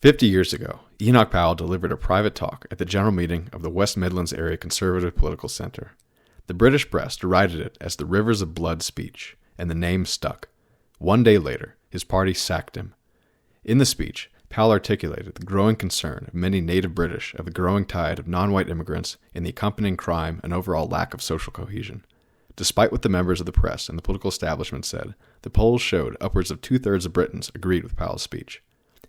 50 years ago, Enoch Powell delivered a private talk at the general meeting of the West Midlands Area Conservative Political Centre. The British press derided it as the Rivers of Blood speech, and the name stuck. One day later, his party sacked him. In the speech, Powell articulated the growing concern of many native British of the growing tide of non-white immigrants and the accompanying crime and overall lack of social cohesion. Despite what the members of the press and the political establishment said, the polls showed upwards of two-thirds of Britons agreed with Powell's speech.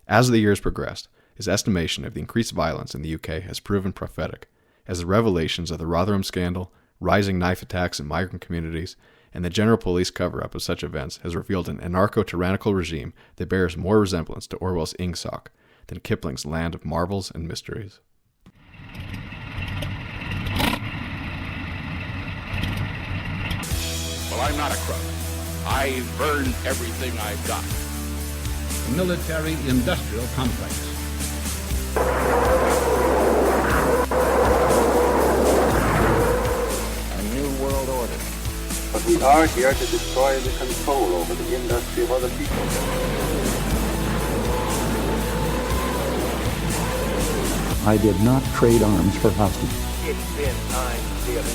As the years progressed, his estimation of the increased violence in the UK has proven prophetic, as the revelations of the Rotherham scandal, rising knife attacks in migrant communities, and the general police cover-up of such events has revealed an anarcho-tyrannical regime that bears more resemblance to Orwell's Ingsoc than Kipling's land of marvels and mysteries. Well, I'm not a crook. I've earned everything I've got. Military-industrial complex. A new world order. But we are here to destroy the control over the industry of other people. I did not trade arms for hostages. It's been time, dearly.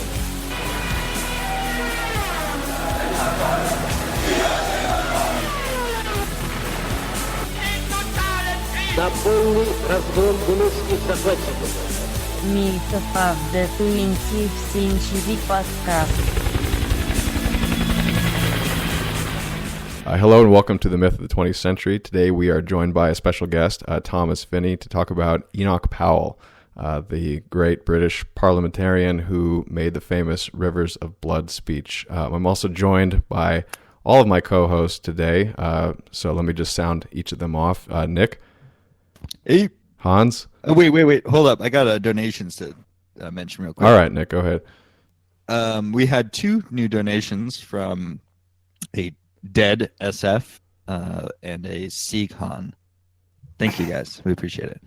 Myth20c podcast. Hello and welcome to the Myth of the 20th Century. Today we are joined by a special guest, Thomas Finney, to talk about Enoch Powell, the great British parliamentarian who made the famous Rivers of Blood speech. I'm also joined by all of my co-hosts today, so let me just sound each of them off. Nick. Hey. Hans. Oh, wait. Hold up. I got donations to mention real quick. All right, Nick, go ahead. We had two new donations from a dead SF and a Seekhan. Thank you, guys. We appreciate it.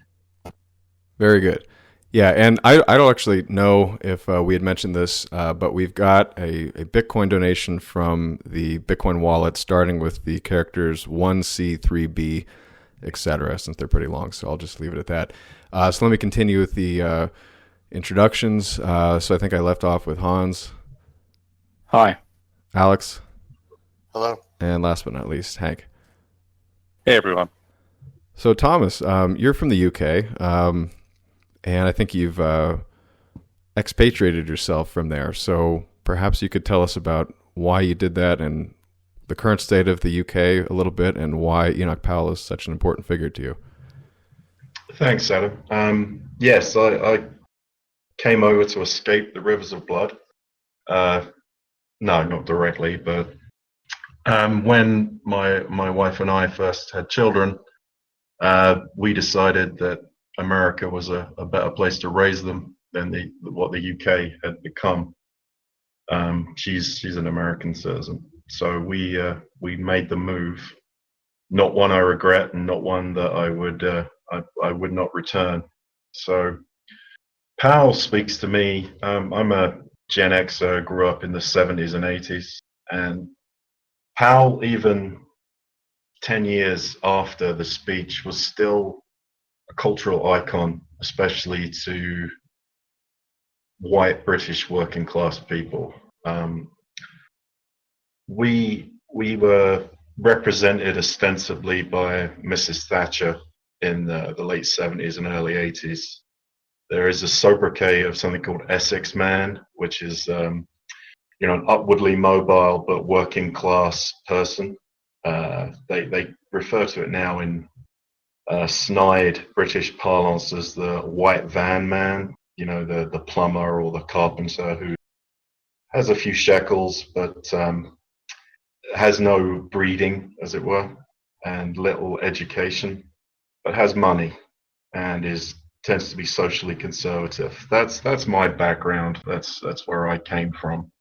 Very good. Yeah, and I don't actually know if we had mentioned this, but we've got a Bitcoin donation from the Bitcoin wallet, starting with the characters 1C, 3B, etc., since they're pretty long, so I'll just leave it at that. So let me continue with the introductions. So I think I left off with Hans. Hi. Alex. Hello. And last but not least, Hank. Hey, everyone. So Thomas, you're from the UK, and I think you've expatriated yourself from there. So perhaps you could tell us about why you did that and the current state of the UK a little bit, and why Enoch Powell is such an important figure to you. Thanks, Adam. Yes, I came over to escape the Rivers of Blood. No, not directly, but when my wife and I first had children, we decided that America was a better place to raise them than what the UK had become. She's an American citizen, so we made the move. Not one I regret, and not one that I would not return. So Powell speaks to me. I'm a Gen Xer, grew up in the 70s and 80s, and Powell, even 10 years after the speech, was still a cultural icon, especially to white British working class people. We were represented ostensibly by Mrs. Thatcher in the late 70s and early 80s. There is a sobriquet of something called Essex Man, which is an upwardly mobile but working class person. They refer to it now in snide British parlance as the white van man, the plumber or the carpenter who has a few shekels but has no breeding, as it were, and little education, but has money and tends to be socially conservative. That's my background. That's where I came from.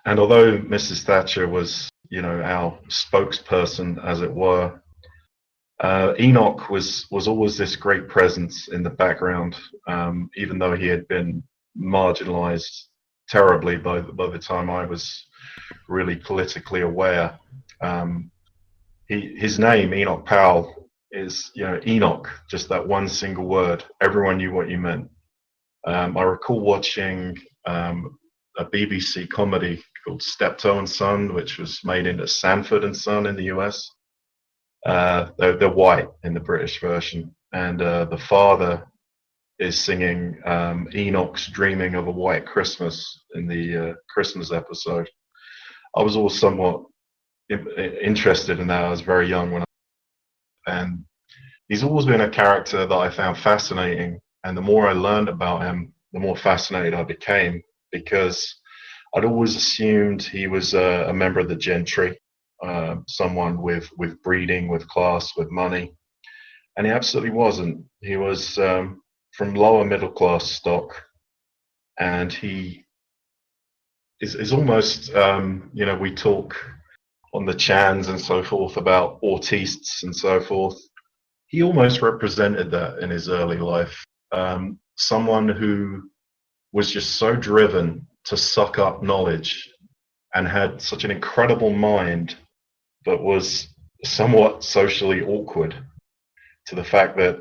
And although Mrs. Thatcher was, our spokesperson, as it were, Enoch was always this great presence in the background, even though he had been marginalized terribly by the time I was really politically aware. His name, Enoch Powell, is, Enoch, just that one single word. Everyone knew what you meant. I recall watching a BBC comedy called Steptoe and Son, which was made into Sanford and Son in the US. They're white in the British version, and the father is singing Enoch's Dreaming of a White Christmas in the Christmas episode. I was always somewhat interested in that. I was very young and he's always been a character that I found fascinating. And the more I learned about him, the more fascinated I became, because I'd always assumed he was a member of the gentry, someone with breeding, with class, with money. And he absolutely wasn't. He was from lower middle class stock. And he is almost, we talk on the Chans and so forth about autists and so forth. He almost represented that in his early life. Someone who was just so driven to suck up knowledge and had such an incredible mind, but was somewhat socially awkward, to the fact that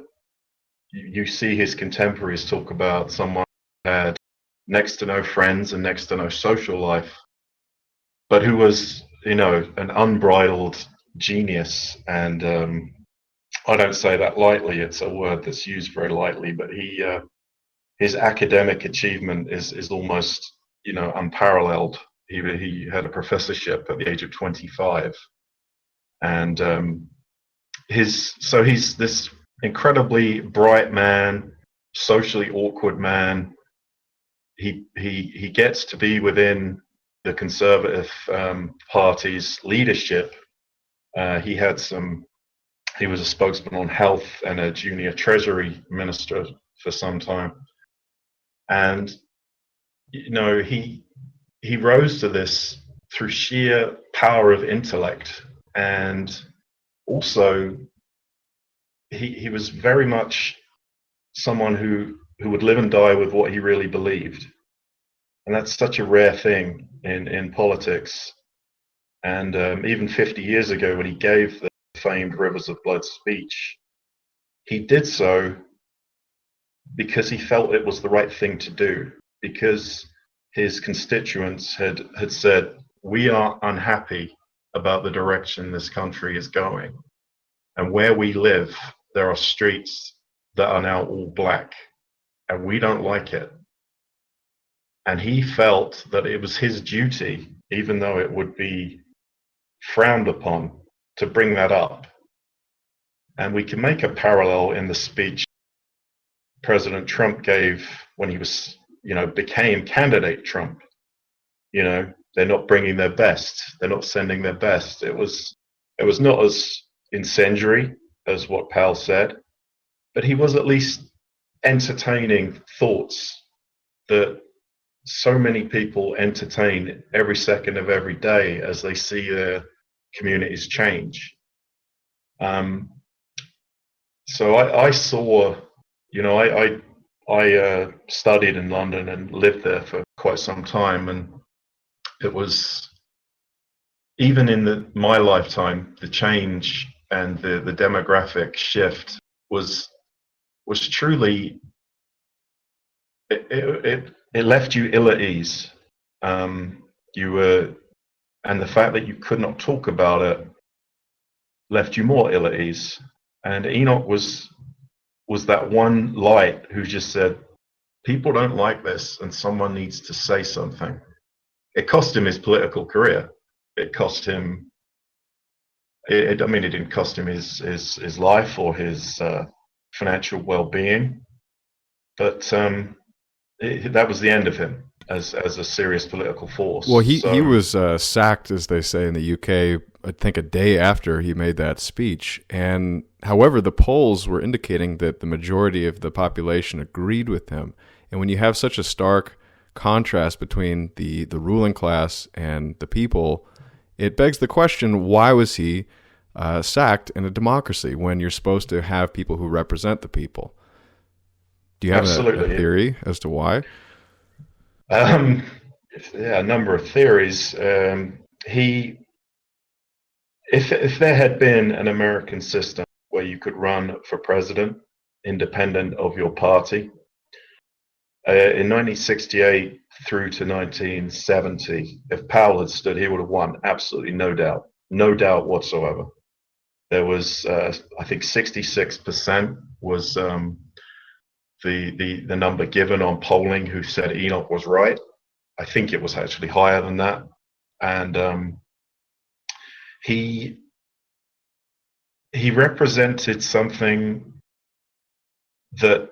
you see his contemporaries talk about someone who had next to no friends and next to no social life, but who was, an unbridled genius. And I don't say that lightly. It's a word that's used very lightly, but his academic achievement is almost, unparalleled. He had a professorship at the age of 25, and he's this incredibly bright man, socially awkward man. He gets to be within the Conservative Party's leadership. He was a spokesman on health and a junior Treasury minister for some time. And, he rose to this through sheer power of intellect. And also, he was very much someone who would live and die with what he really believed. And that's such a rare thing in politics. And even 50 years ago, when he gave the famed Rivers of Blood speech, he did so because he felt it was the right thing to do, because his constituents had said, we are unhappy about the direction this country is going. And where we live, there are streets that are now all black, and we don't like it. And he felt that it was his duty, even though it would be frowned upon, to bring that up. And we can make a parallel in the speech President Trump gave when he was, became candidate Trump. They're not bringing their best. They're not sending their best. It was not as incendiary as what Powell said, but he was at least entertaining thoughts that so many people entertain every second of every day as they see their communities change. So I saw, I studied in London and lived there for quite some time, and it was, even in my lifetime, the change and the demographic shift was truly, it left you ill at ease. And the fact that you could not talk about it left you more ill at ease. And Enoch was that one light who just said, people don't like this and someone needs to say something. It cost him his political career. It cost him, it didn't cost him his life or his financial well-being, but that was the end of him as a serious political force. Well, he was sacked, as they say in the UK, I think a day after he made that speech. And however, the polls were indicating that the majority of the population agreed with him. And when you have such a stark contrast between the ruling class and the people, it begs the question, why was he sacked in a democracy when you're supposed to have people who represent the people? Do you have a theory as to why? A number of theories. If there had been an American system where you could run for president, independent of your party. In 1968 through to 1970, if Powell had stood, he would have won, absolutely no doubt whatsoever. There was, I think, 66% was the number given on polling who said Enoch was right. I think it was actually higher than that, and he represented something that.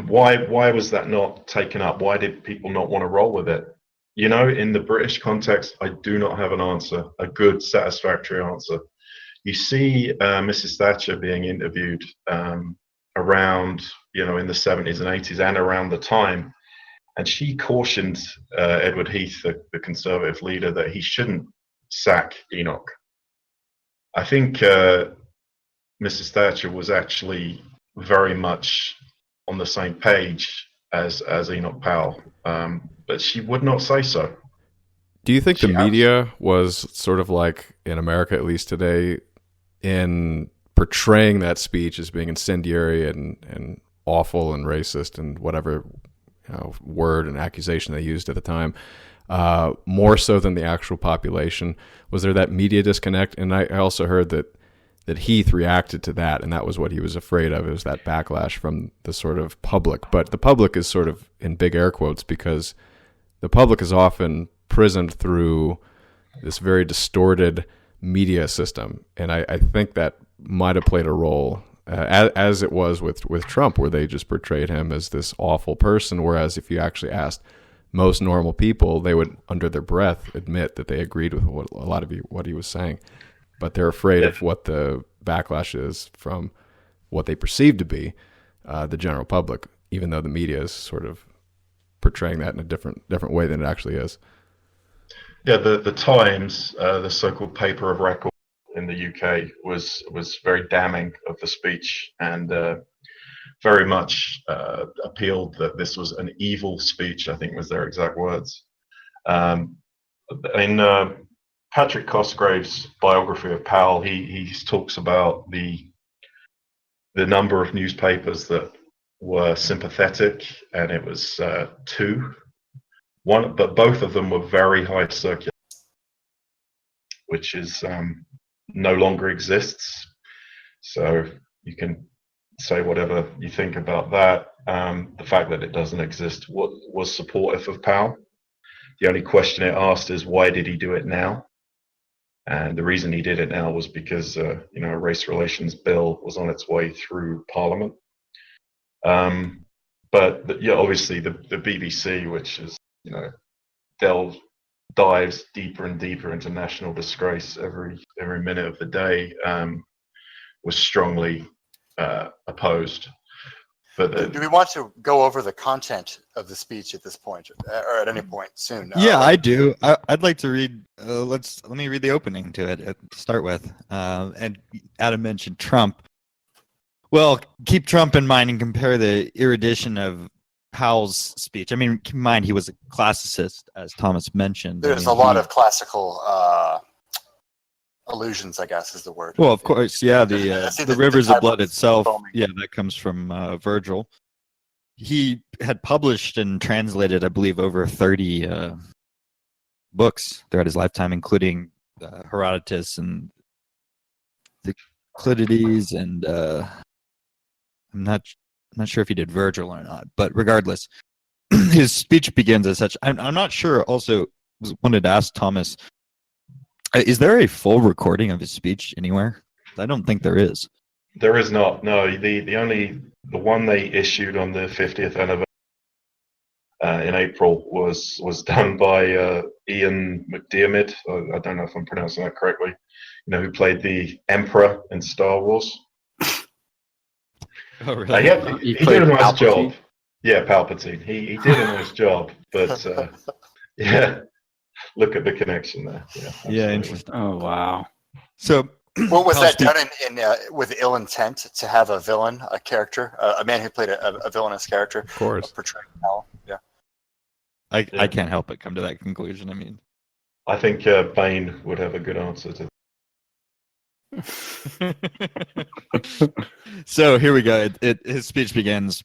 Why was that not taken up? Why did people not want to roll with it? You know, in the British context, I do not have an answer, a good, satisfactory answer. You see Mrs. Thatcher being interviewed around, in the 70s and 80s and around the time, and she cautioned Edward Heath, the Conservative leader, that he shouldn't sack Enoch. I think Mrs. Thatcher was actually very much on the same page as Enoch Powell, but she would not say so. Do you think the media was sort of like, in America at least today, in portraying that speech as being incendiary and awful and racist and whatever word and accusation they used at the time, more so than the actual population? Was there that media disconnect? And I also heard that Heath reacted to that, and that was what he was afraid of. It was that backlash from the sort of public. But the public is sort of in big air quotes, because the public is often prisoned through this very distorted media system. And I think that might have played a role, as it was with Trump, where they just portrayed him as this awful person, whereas if you actually asked most normal people, they would, under their breath, admit that they agreed with what he was saying. But they're afraid of what the backlash is from what they perceive to be the general public, even though the media is sort of portraying that in a different way than it actually is. Yeah, the Times, the so-called paper of record in the UK, was very damning of the speech, and very much appealed that this was an evil speech, I think was their exact words. Patrick Cosgrave's biography of Powell, he talks about the number of newspapers that were sympathetic, and it was two. But both of them were very high circulation, which is no longer exists. So you can say whatever you think about that. The fact that it doesn't exist was supportive of Powell. The only question it asked is, why did he do it now? And the reason he did it now was because a race relations bill was on its way through Parliament. But obviously the BBC, which is dives deeper and deeper into national disgrace every minute of the day, was strongly opposed. But do we want to go over the content of the speech at this point, or at any point soon? Yeah, I do. I'd like to read. Let me read the opening to it to start with. And Adam mentioned Trump. Well, keep Trump in mind and compare the erudition of Powell's speech. I mean, keep in mind he was a classicist, as Thomas mentioned. There's a lot of classical allusions, I guess, is the word. Well, of course, yeah. The rivers of blood itself, yeah, that comes from Virgil. He had published and translated, I believe, over 30 books throughout his lifetime, including Herodotus and Thucydides, and I'm not sure if he did Virgil or not, but regardless, his speech begins as such. I'm not sure. Also, wanted to ask Thomas, is there a full recording of his speech anywhere? I don't think there is. There is not. No, the one they issued on the 50th anniversary in April was done by Ian McDiarmid. I don't know if I'm pronouncing that correctly. Who played the Emperor in Star Wars. Oh, really? He did a nice job. Yeah, Palpatine. He did a nice job, but yeah. Look at the connection there. Yeah, interesting. Oh, wow. So, what was that done in with ill intent to have a villain, a character, a man who played a villainous character, of course, portraying Powell? Yeah. I can't help but come to that conclusion. I mean, I think Bain would have a good answer to So here we go. His speech begins.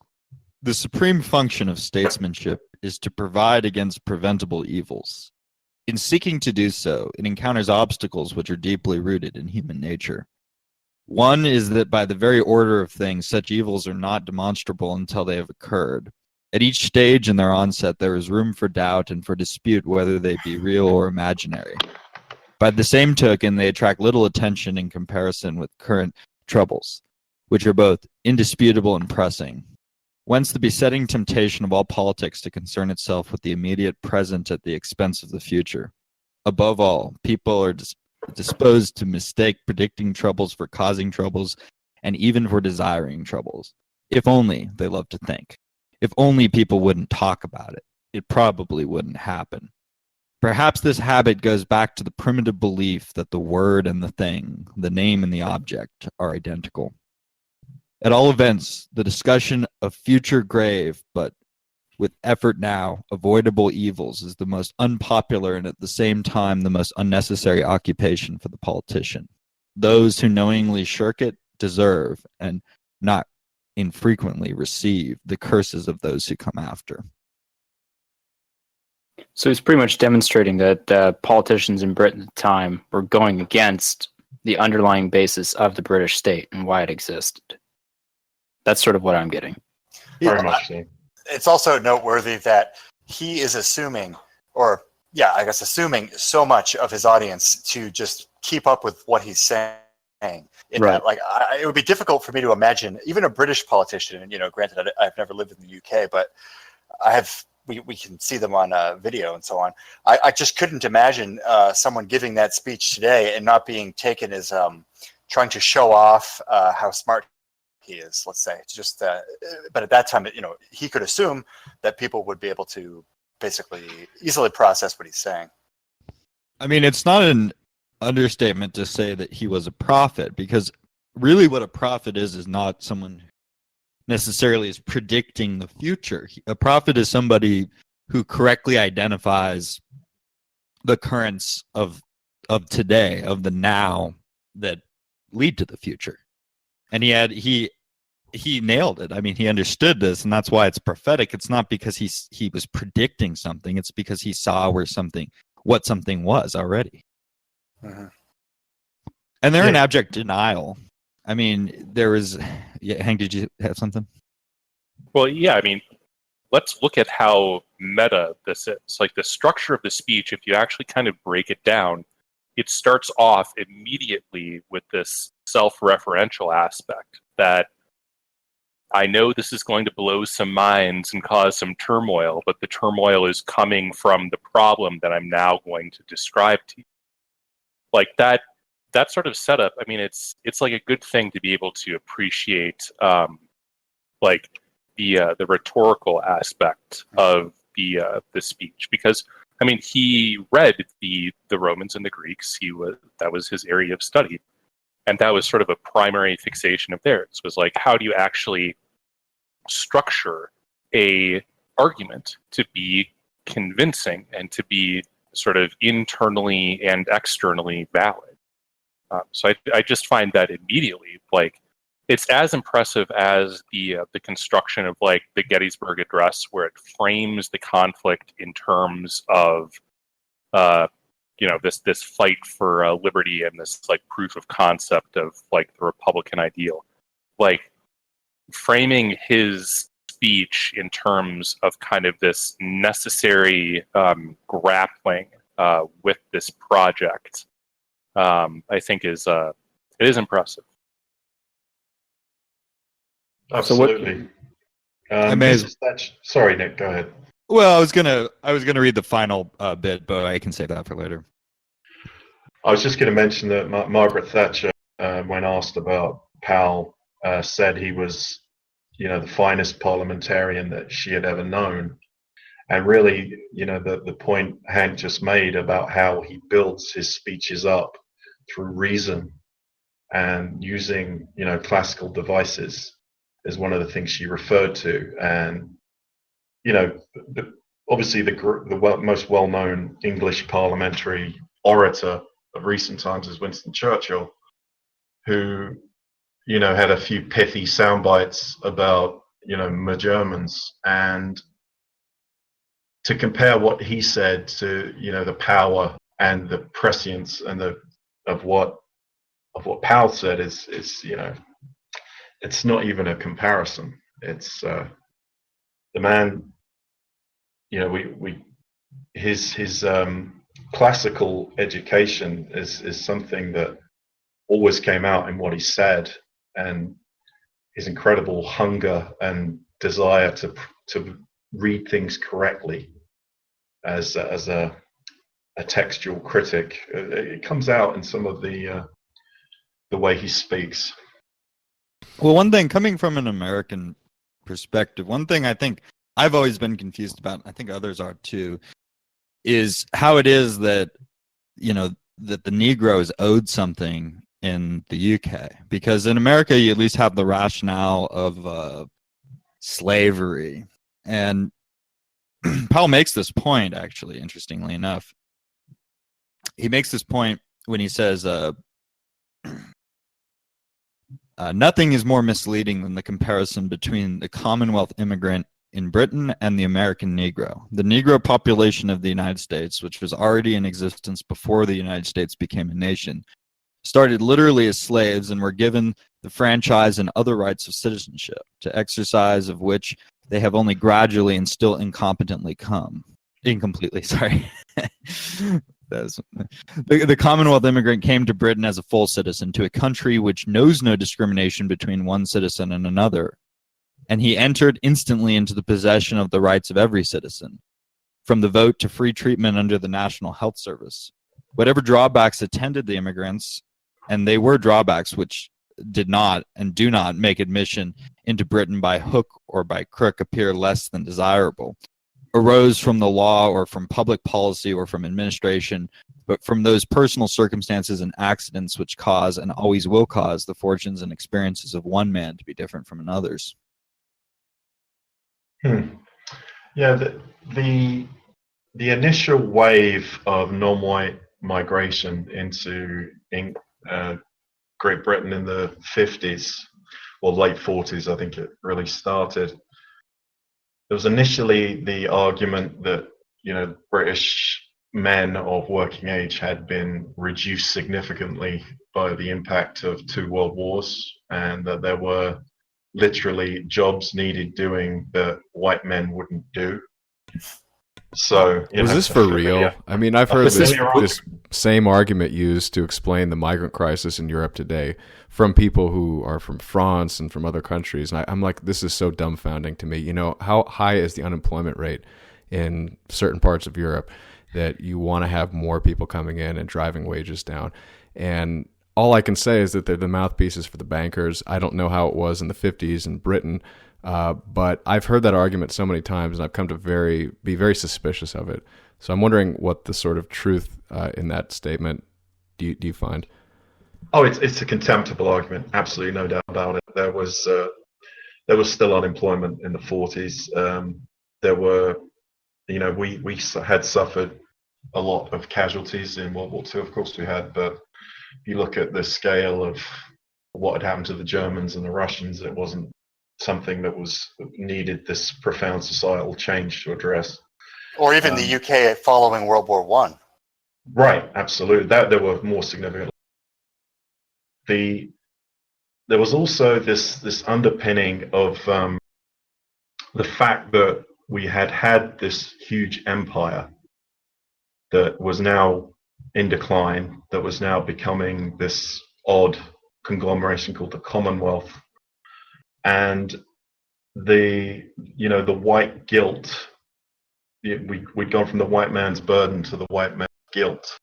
The supreme function of statesmanship is to provide against preventable evils. In seeking to do so, it encounters obstacles which are deeply rooted in human nature. One is that by the very order of things, such evils are not demonstrable until they have occurred. At each stage in their onset, there is room for doubt and for dispute whether they be real or imaginary. By the same token, they attract little attention in comparison with current troubles, which are both indisputable and pressing. Whence the besetting temptation of all politics to concern itself with the immediate present at the expense of the future. Above all, people are disposed to mistake predicting troubles for causing troubles, and even for desiring troubles. If only they love to think. If only people wouldn't talk about it, it probably wouldn't happen. Perhaps this habit goes back to the primitive belief that the word and the thing, the name and the object, are identical. At all events, the discussion of future grave, but with effort now, avoidable evils is the most unpopular and at the same time the most unnecessary occupation for the politician. Those who knowingly shirk it deserve, and not infrequently receive, the curses of those who come after. So he's pretty much demonstrating that politicians in Britain at the time were going against the underlying basis of the British state and why it existed. That's sort of what I'm getting. Very much so. It's also noteworthy that he is assuming so much of his audience to just keep up with what he's saying. That, it would be difficult for me to imagine even a British politician. And granted, I've never lived in the UK, but I have. We can see them on video and so on. I just couldn't imagine someone giving that speech today and not being taken as trying to show off how smart he is. Let's say it's just. But at that time, he could assume that people would be able to basically easily process what he's saying. I mean, it's not an understatement to say that he was a prophet, because really what a prophet is not someone necessarily is predicting the future. A prophet is somebody who correctly identifies the currents of today, of the now, that lead to the future. And he nailed it. I mean, he understood this, and that's why it's prophetic. It's not because he was predicting something. It's because he saw what something was already. Uh-huh. And they're in abject denial. I mean, there was... Yeah, Hank, did you have something? Well, yeah, I mean, let's look at how meta this is. Like, the structure of the speech, if you actually kind of break it down, it starts off immediately with this self-referential aspect that I know this is going to blow some minds and cause some turmoil, but the turmoil is coming from the problem that I'm now going to describe to you. Like, that sort of setup, I mean, it's like a good thing to be able to appreciate, like the rhetorical aspect of the speech, because I mean, he read the Romans and the Greeks. That was his area of study, and that was sort of a primary fixation of theirs. Was like, how do you actually structure a argument to be convincing and to be sort of internally and externally valid? So I just find that immediately, like, it's as impressive as the construction of like the Gettysburg Address, where it frames the conflict in terms of this fight for liberty and this like proof of concept of like the Republican ideal. Like, framing his speech in terms of kind of this necessary grappling with this project, I think it is impressive. Absolutely. Sorry, Nick, go ahead. Well, I was gonna read the final bit, but I can save that for later. I was just going to mention that Margaret Thatcher, when asked about Powell, said he was, the finest parliamentarian that she had ever known. And really, the point Hank just made about how he builds his speeches up through reason and using, classical devices is one of the things she referred to. And, obviously the most well-known English parliamentary orator of recent times is Winston Churchill. who, had a few pithy sound bites about, my Germans, and to compare what he said to, the power and the prescience and of what Powell said is it's not even a comparison. It's the man, his classical education is something that always came out in what he said, and his incredible hunger and desire to read things correctly as a textual critic. It comes out in some of the way he speaks. Well, one thing, coming from an American perspective, one thing I think I've always been confused about, I think others are too, is how it is that, that the Negro is owed something in the UK. Because in America, you at least have the rationale of slavery. And Powell makes this point, actually, interestingly enough. He makes this point when he says, nothing is more misleading than the comparison between the Commonwealth immigrant in Britain and the American Negro. The Negro population of the United States, which was already in existence before the United States became a nation, started literally as slaves and were given the franchise and other rights of citizenship, to exercise of which they have only gradually and still incompletely, sorry. The Commonwealth immigrant came to Britain as a full citizen, to a country which knows no discrimination between one citizen and another, and he entered instantly into the possession of the rights of every citizen, from the vote to free treatment under the National Health Service. Whatever drawbacks attended the immigrants, and they were drawbacks which did not and do not make admission into Britain by hook or by crook appear less than desirable, arose from the law or from public policy or from administration, but from those personal circumstances and accidents which cause and always will cause the fortunes and experiences of one man to be different from another's. Yeah, the initial wave of non-white migration into Great Britain in the 50s, or late 40s, I think it really started. There was initially the argument that, British men of working age had been reduced significantly by the impact of 2 world wars, and that there were literally jobs needed doing that white men wouldn't do. So, was this for real? Yeah. I mean, I've heard this same argument used to explain the migrant crisis in Europe today from people who are from France and from other countries. And I'm like, this is so dumbfounding to me. How high is the unemployment rate in certain parts of Europe that you want to have more people coming in and driving wages down? And all I can say is that they're the mouthpieces for the bankers. I don't know how it was in the 50s in Britain, but I've heard that argument so many times, and I've come to be very suspicious of it. So I'm wondering what the sort of truth in that statement do you find? Oh, it's a contemptible argument. Absolutely no doubt about it. There was still unemployment in the 40s. There were, we had suffered a lot of casualties in World War II. Of course we had, but if you look at the scale of what had happened to the Germans and the Russians, it wasn't something that needed this profound societal change to address. Or even the UK following World War I. Right, absolutely. There were more significant. There was also this underpinning of the fact that we had this huge empire that was now in decline, that was now becoming this odd conglomeration called the Commonwealth. And the white guilt, we'd gone from the white man's burden to the white man's guilt,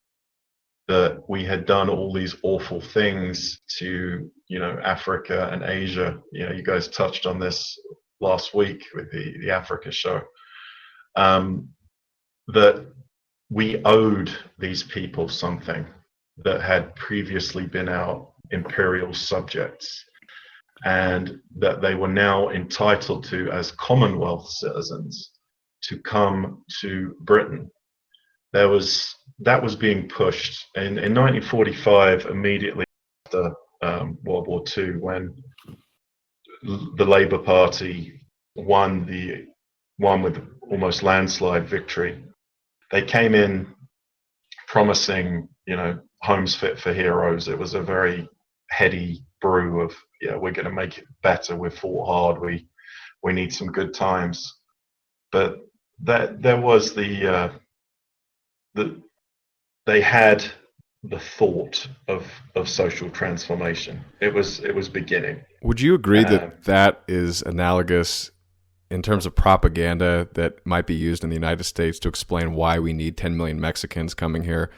that we had done all these awful things to, Africa and Asia. You guys touched on this last week with the Africa show, that we owed these people something that had previously been our imperial subjects, and that they were now entitled to, as Commonwealth citizens, to come to Britain. That was being pushed. In 1945, immediately after World War II, when the Labour Party won with almost landslide victory. They came in promising, homes fit for heroes. It was a very heady brew of, we're going to make it better. We've fought hard. We need some good times. But there was the they had the thought of social transformation. It was beginning. Would you agree that is analogous in terms of propaganda that might be used in the United States to explain why we need 10 million Mexicans coming here?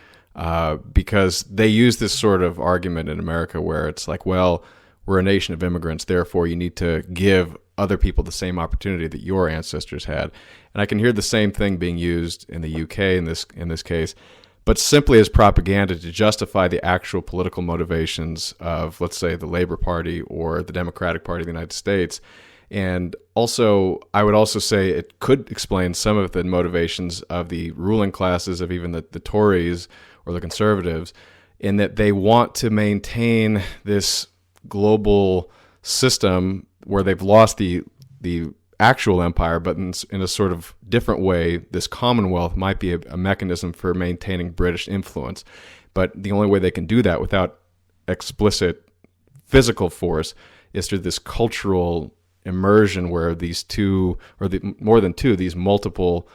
Because they use this sort of argument in America where it's like, well, we're a nation of immigrants, therefore you need to give other people the same opportunity that your ancestors had. And I can hear the same thing being used in the UK in this case, but simply as propaganda to justify the actual political motivations of, let's say, the Labour Party or the Democratic Party of the United States. And also, I would also say it could explain some of the motivations of the ruling classes, of even the Tories or the Conservatives, in that they want to maintain this global system where they've lost the actual empire, but in a sort of different way, this Commonwealth might be a mechanism for maintaining British influence. But the only way they can do that without explicit physical force is through this cultural immersion where these two, or more than two, these multiple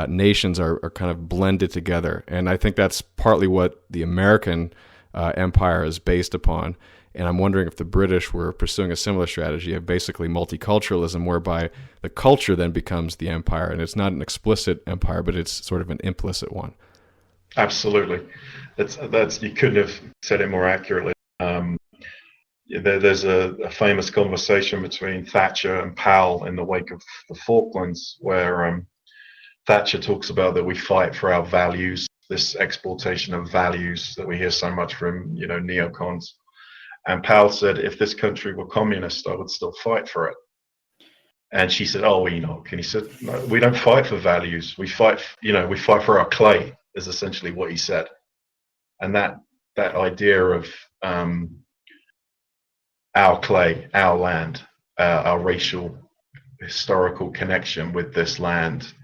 nations are kind of blended together. And I think that's partly what the American empire is based upon. And I'm wondering if the British were pursuing a similar strategy of basically multiculturalism, whereby the culture then becomes the empire. And it's not an explicit empire, but it's sort of an implicit one. Absolutely. That's you couldn't have said it more accurately. There's a famous conversation between Thatcher and Powell in the wake of the Falklands, where Thatcher talks about that we fight for our values, this exportation of values that we hear so much from, neocons. And Powell said, if this country were communist, I would still fight for it. And she said, oh, Enoch. And he said, no, we don't fight for values. We fight for our clay, is essentially what he said. And that idea of our clay, our land, our racial, historical connection with this land,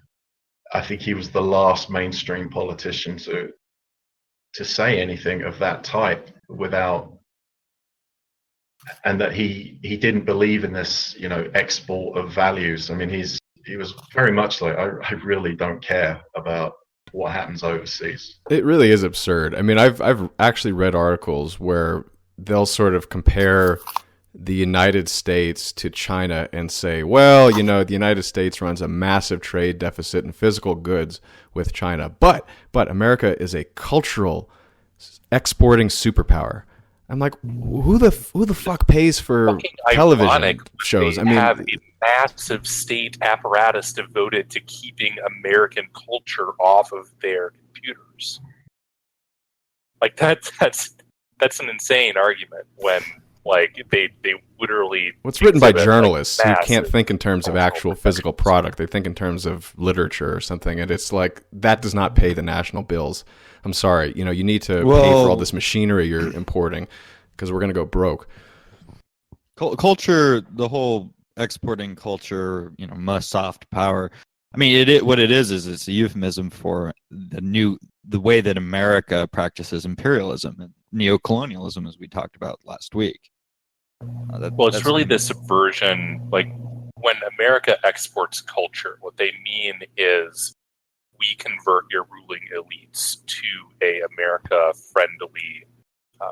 I think he was the last mainstream politician to say anything of that type without, and that he didn't believe in this, export of values. I mean, he was very much like, I really don't care about what happens overseas. It really is absurd. I mean, I've actually read articles where they'll sort of compare the United States to China and say, well, the United States runs a massive trade deficit in physical goods with China, but America is a cultural exporting superpower. I'm like, who the fuck pays for television shows? They have a massive state apparatus devoted to keeping American culture off of their computers. Like that's an insane argument when they literally. What's written by journalists who can't think in terms of actual physical product. They think in terms of literature or something, and it's like that does not pay the national bills. I'm sorry, you need to pay for all this machinery you're importing because we're going to go broke. Culture, the whole exporting culture, soft power. I mean, what it is it's a euphemism for the way that America practices imperialism and neocolonialism, as we talked about last week. It's really the subversion. Like when America exports culture, what they mean is we convert your ruling elites to a America-friendly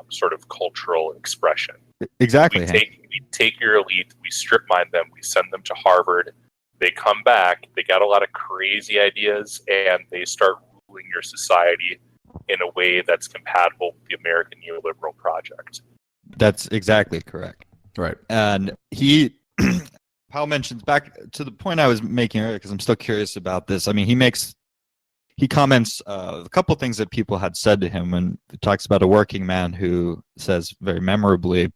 sort of cultural expression. Exactly. We take your elite, we strip mine them, we send them to Harvard. They come back, they got a lot of crazy ideas, and they start ruling your society in a way that's compatible with the American neoliberal project. That's exactly correct. Right. And Powell mentions, back to the point I was making earlier, because I'm still curious about this. I mean, he comments a couple of things that people had said to him when he talks about a working man who says very memorably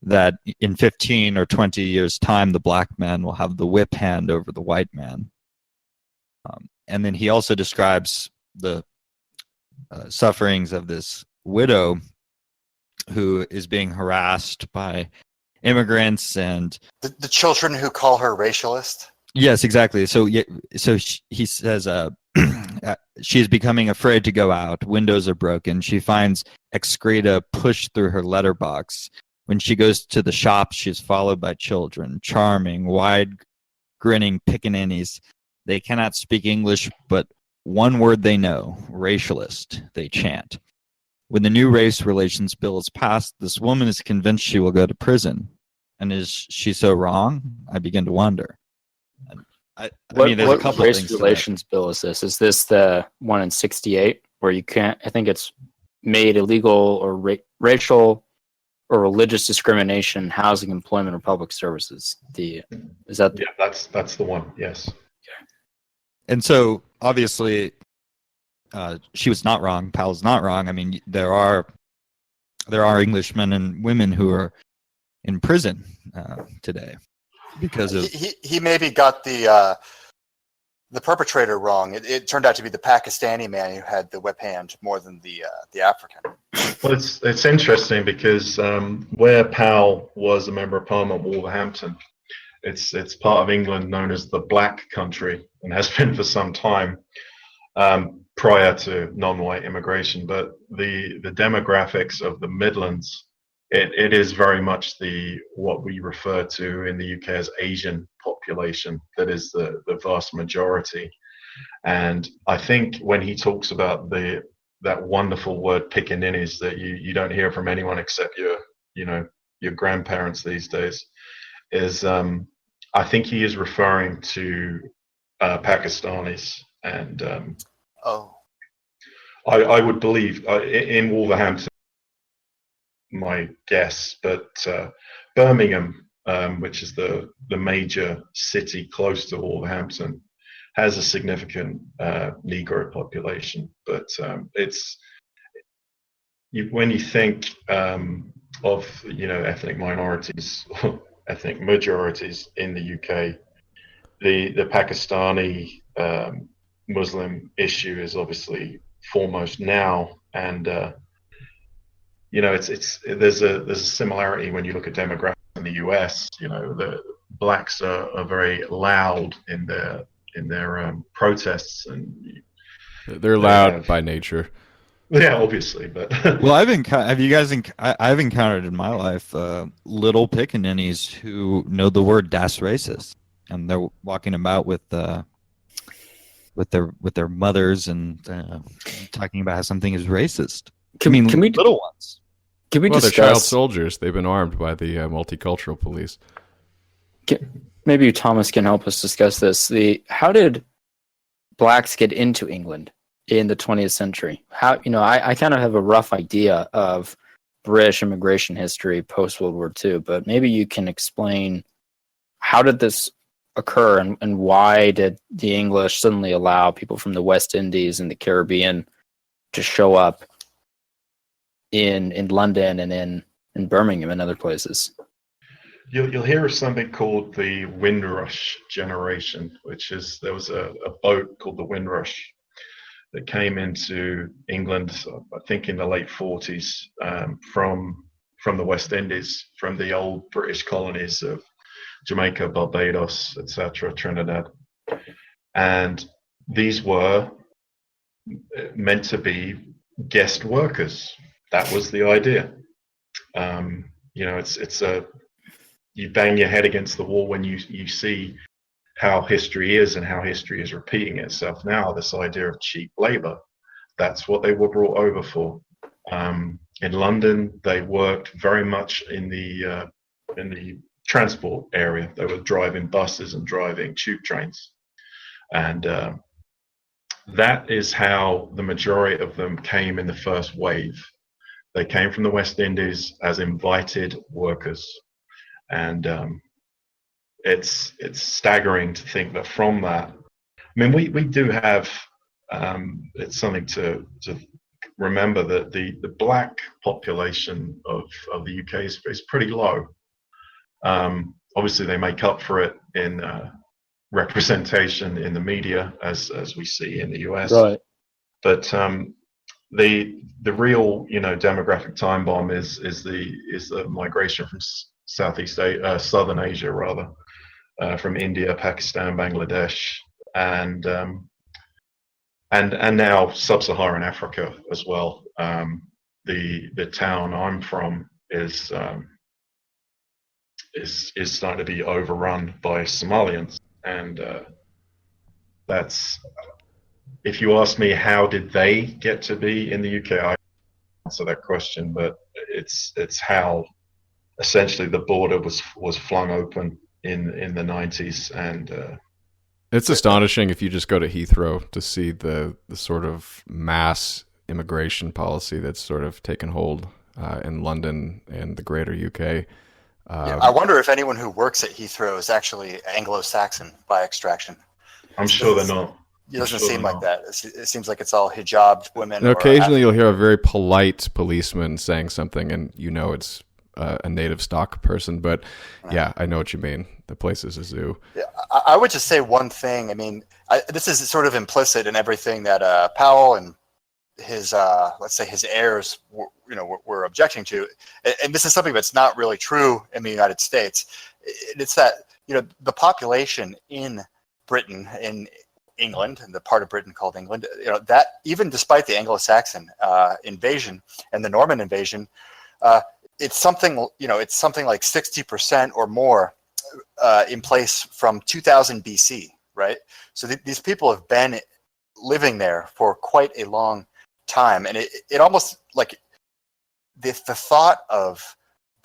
that in 15 or 20 years' time, the black man will have the whip hand over the white man. And then he also describes the sufferings of this widow who is being harassed by immigrants, and The children who call her racialist. yes, exactly. So he says she is becoming afraid to go out. Windows are broken. She finds excreta pushed through her letterbox. When she goes to the shop, she is followed by children, charming, wide grinning pickaninnies. They cannot speak English, but one word they know, racialist, they chant. When the new race relations bill is passed, this woman is convinced she will go to prison. And is she so wrong? I begin to wonder. I mean, there's a couple race of things relations bill is this? Is this the one in '68 where you can't? I think it's made illegal or racial or religious discrimination, housing, employment, or public services. Is that? Yeah, that's the one. Yes. And so obviously, she was not wrong. Powell's not wrong. I mean, there are Englishmen and women who are in prison today because of he maybe got the perpetrator wrong. It turned out to be the Pakistani man who had the whip hand more than the African. Well, it's interesting because where Powell was a member of Parliament, Wolverhampton, it's part of England known as the Black Country and has been for some time prior to non-white immigration. But the demographics of the Midlands, it is very much what we refer to in the UK as Asian population. That is the vast majority. And I think when he talks about that wonderful word pickaninnies that you don't hear from anyone except your grandparents these days, is I think he is referring to Pakistanis. And I would believe in Wolverhampton, my guess, but Birmingham, which is the major city close to Wolverhampton, has a significant Negro population. But when you think of ethnic minorities, ethnic majorities in the UK, the Pakistani Muslim issue is obviously foremost now, and there's a similarity when you look at demographics in the US. The blacks are very loud in their protests, and they're loud by nature. Yeah, obviously, but well, I've encountered in my life little pickaninnies who know the word "das racist," and they're walking about with their mothers and talking about how something is racist. Can we little ones? Can we discuss? They're child soldiers. They've been armed by the multicultural police. Maybe Thomas can help us discuss this. How did blacks get into England in the 20th century? How I kind of have a rough idea of British immigration history post World War II, but maybe you can explain how did this occur and why did the English suddenly allow people from the West Indies and the Caribbean to show up in London and in Birmingham and other places? You'll hear of something called the Windrush generation, there was a boat called the Windrush that came into England, I think in the late 40s, from the West Indies, from the old British colonies of Jamaica, Barbados, etc., Trinidad. And these were meant to be guest workers. That was the idea. You bang your head against the wall when you see how history is and how history is repeating itself now. This idea of cheap labor, that's what they were brought over for. In London, they worked very much in the transport area. They were driving buses and driving tube trains, and that is how the majority of them came in the first wave. They came from the West Indies as invited workers. And it's staggering to think that from that, I mean, we do have, it's something to remember that the black population of the UK is pretty low. Obviously, they make up for it in representation in the media, as we see in the US. Right. But the real demographic time bomb is the migration from Southern Asia rather, from India, Pakistan, Bangladesh, and now sub-Saharan Africa as well. The town I'm from is starting to be overrun by Somalians, and that's, if you ask me how did they get to be in the UK, I answer that question, but it's how essentially the border was flung open in the 90s, and it's astonishing if you just go to Heathrow to see the sort of mass immigration policy that's sort of taken hold in London and the greater UK. I wonder if anyone who works at Heathrow is actually Anglo-Saxon by extraction. I'm sure they're not. It doesn't seem like that. It seems like it's all hijabbed women. And occasionally you'll hear a very polite policeman saying something, and it's a native stock person. But yeah, I know what you mean. The place is a zoo. Yeah, I would just say one thing. I mean, this is sort of implicit in everything that Powell and his, let's say, his heirs, were objecting to. And this is something that's not really true in the United States. It's that the population in Britain, in England, and the part of Britain called England, that even despite the Anglo-Saxon invasion and the Norman invasion, it's something like 60% or more in place from 2000 BC, right? So these people have been living there for quite a long time, and it almost like the thought of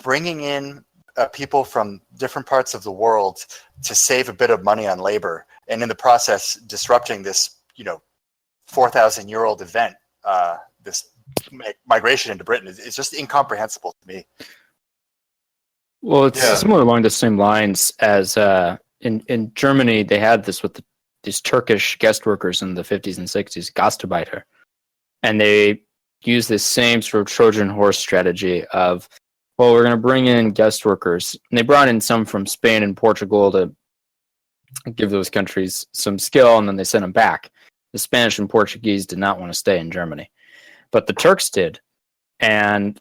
bringing in people from different parts of the world to save a bit of money on labor, and in the process disrupting this 4,000-year-old event, this migration into Britain, is just incomprehensible to me. Well, it's similar along the same lines as in Germany. They had this with these Turkish guest workers in the 50s and 60s, Gastarbeiter, and they used this same sort of Trojan horse strategy of, well, we're going to bring in guest workers. And they brought in some from Spain and Portugal to give those countries some skill, and then they sent them back. The Spanish and Portuguese did not want to stay in Germany, but the Turks did. And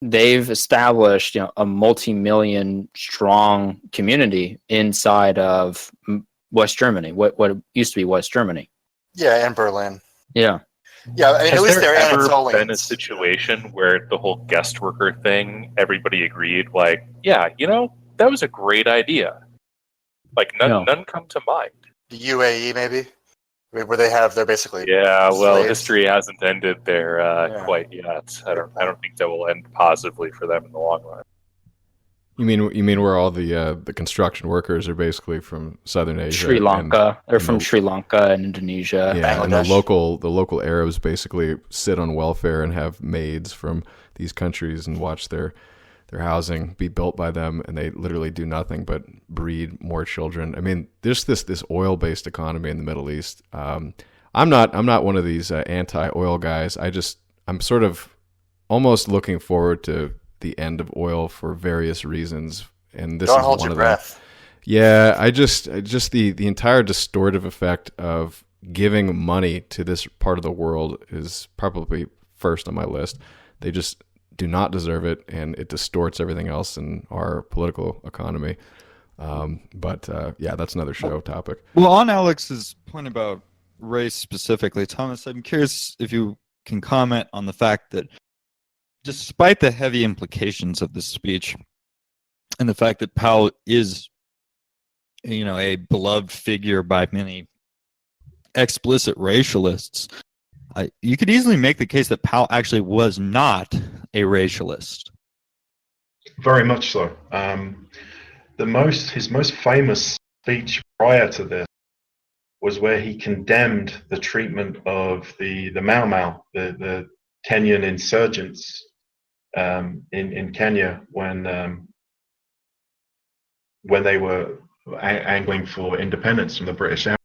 they've established, a multi-million strong community inside of West Germany, what used to be West Germany. Yeah, and Berlin. Yeah. Yeah, I mean, at least there they're ever Anatolians. been a situation where the whole guest worker thing, everybody agreed, like, yeah, that was a great idea? Like, none come to mind. The UAE, maybe? Where they're basically well, slaves. history hasn't ended there quite yet. I don't think that will end positively for them in the long run. You mean where all the construction workers are basically from Southern Asia, Sri Lanka? They're from Sri Lanka and Indonesia. Yeah, Bangladesh. and the local Arabs basically sit on welfare and have maids from these countries and watch their housing be built by them, and they literally do nothing but breed more children. I mean, there's this oil-based economy in the Middle East. I'm not one of these anti-oil guys. I'm sort of almost looking forward to the end of oil for various reasons, and this Don't is hold one your of breath. them. Yeah, I just the entire distortive effect of giving money to this part of the world is probably first on my list. They just do not deserve it, and it distorts everything else in our political economy. But that's another show topic. Well, on Alex's point about race specifically, Thomas, I'm curious if you can comment on the fact that despite the heavy implications of this speech and the fact that Powell is, a beloved figure by many explicit racialists, you could easily make the case that Powell actually was not a racialist. Very much so. His most famous speech prior to this was where he condemned the treatment of the Mau Mau, the Kenyan insurgents in Kenya when they were angling for independence from the British Empire.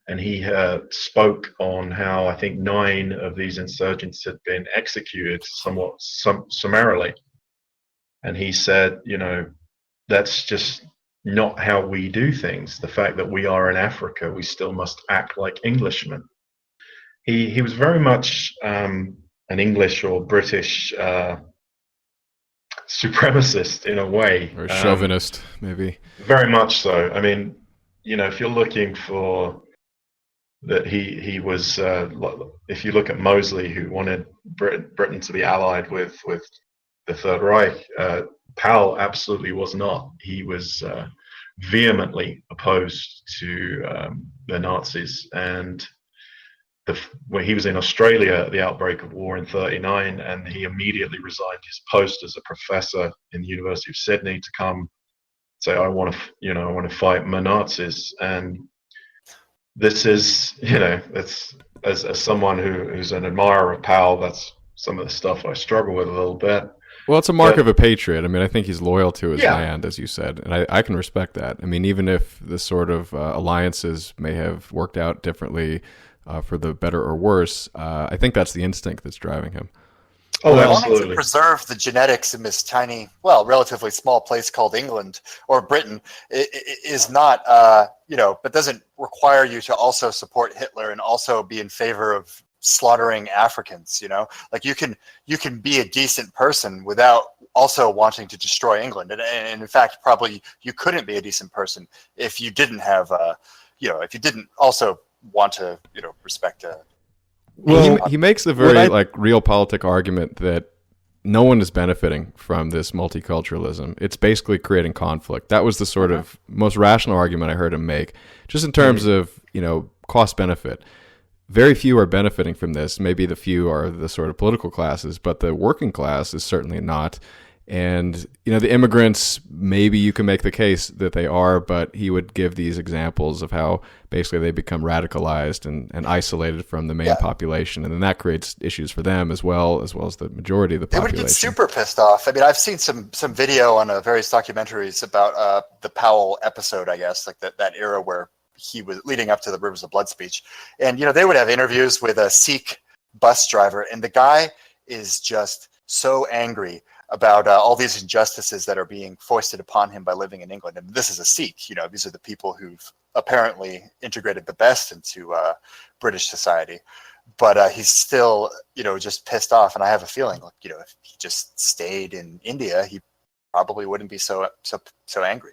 And he spoke on how I think 9 of these insurgents had been executed somewhat summarily. And he said, that's just not how we do things. The fact that we are in Africa, we still must act like Englishmen. he was very much an English or British supremacist in a way, or chauvinist, maybe. Very much so. I mean, if you're looking for that, he was. If you look at Mosley, who wanted Britain to be allied with the Third Reich, Powell absolutely was not. He was vehemently opposed to the Nazis, and when he was in Australia at the outbreak of war in '39, and he immediately resigned his post as a professor in the University of Sydney to come say, I want to fight my Nazis. And this is, it's as someone who's an admirer of Powell, that's some of the stuff I struggle with a little bit. Well, it's a mark of a patriot. I mean, I think he's loyal to his land, as you said, and I can respect that. I mean, even if the sort of alliances may have worked out differently for the better or worse, I think that's the instinct that's driving him. Oh, wanting absolutely. to preserve the genetics in this tiny, relatively small place called England or Britain is not, but doesn't require you to also support Hitler and also be in favor of slaughtering Africans. Like you can be a decent person without also wanting to destroy England. And in fact, probably you couldn't be a decent person if you didn't have, if you didn't also want to, respect Well, he makes the very realpolitik argument that no one is benefiting from this multiculturalism. It's basically creating conflict. That was the sort of most rational argument I heard him make, just in terms of cost benefit. Very few are benefiting from this. Maybe the few are the sort of political classes, but the working class is certainly not. And, the immigrants, maybe you can make the case that they are, but he would give these examples of how basically they become radicalized and isolated from the main population. And then that creates issues for them as well as the majority of the population. They would get super pissed off. I mean, I've seen some video on various documentaries about the Powell episode, I guess, like that era where he was leading up to the Rivers of Blood speech. And, they would have interviews with a Sikh bus driver, and the guy is just so angry about all these injustices that are being foisted upon him by living in England. And this is a Sikh, these are the people who've apparently integrated the best into British society. But he's still, just pissed off. And I have a feeling, if he just stayed in India, he probably wouldn't be so angry.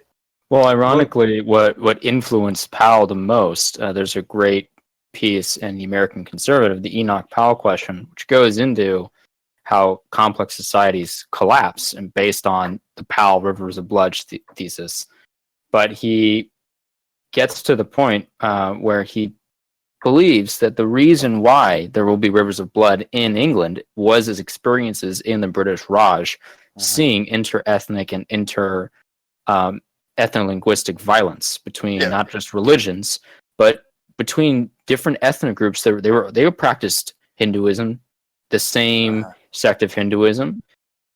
Well, ironically, what influenced Powell the most, there's a great piece in the American Conservative, the Enoch Powell question, which goes into how complex societies collapse and based on the Powell Rivers of Blood thesis. But he gets to the point where he believes that the reason why there will be rivers of blood in England was his experiences in the British Raj, seeing inter-ethnic and ethno-linguistic violence between not just religions, but between different ethnic groups. They practiced Hinduism, the same sect of Hinduism,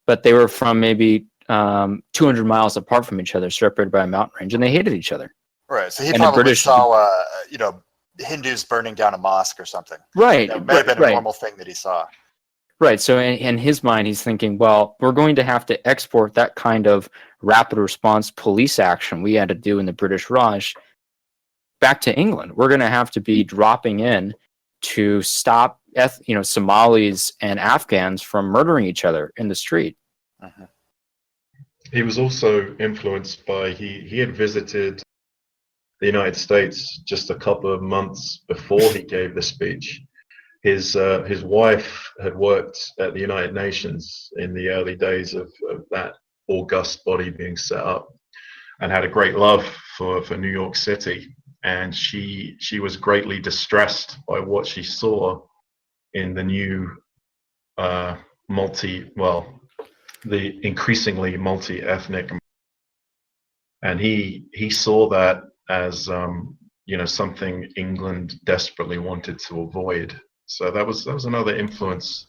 but they were from maybe 200 miles apart from each other, separated by a mountain range, and they hated each other. Right. So he probably saw, Hindus burning down a mosque or something. Right. That may have been a normal thing that he saw. Right. So in his mind, he's thinking, well, we're going to have to export that kind of rapid response police action we had to do in the British Raj back to England. We're going to have to be dropping in to stop Somalis and Afghans from murdering each other in the street. He was also influenced by, he had visited the United States just a couple of months before he gave the speech. His wife had worked at the United Nations in the early days of that august body being set up, and had a great love for New York City. And she was greatly distressed by what she saw in the new the increasingly multi-ethnic, and he saw that as something England desperately wanted to avoid. So that was another influence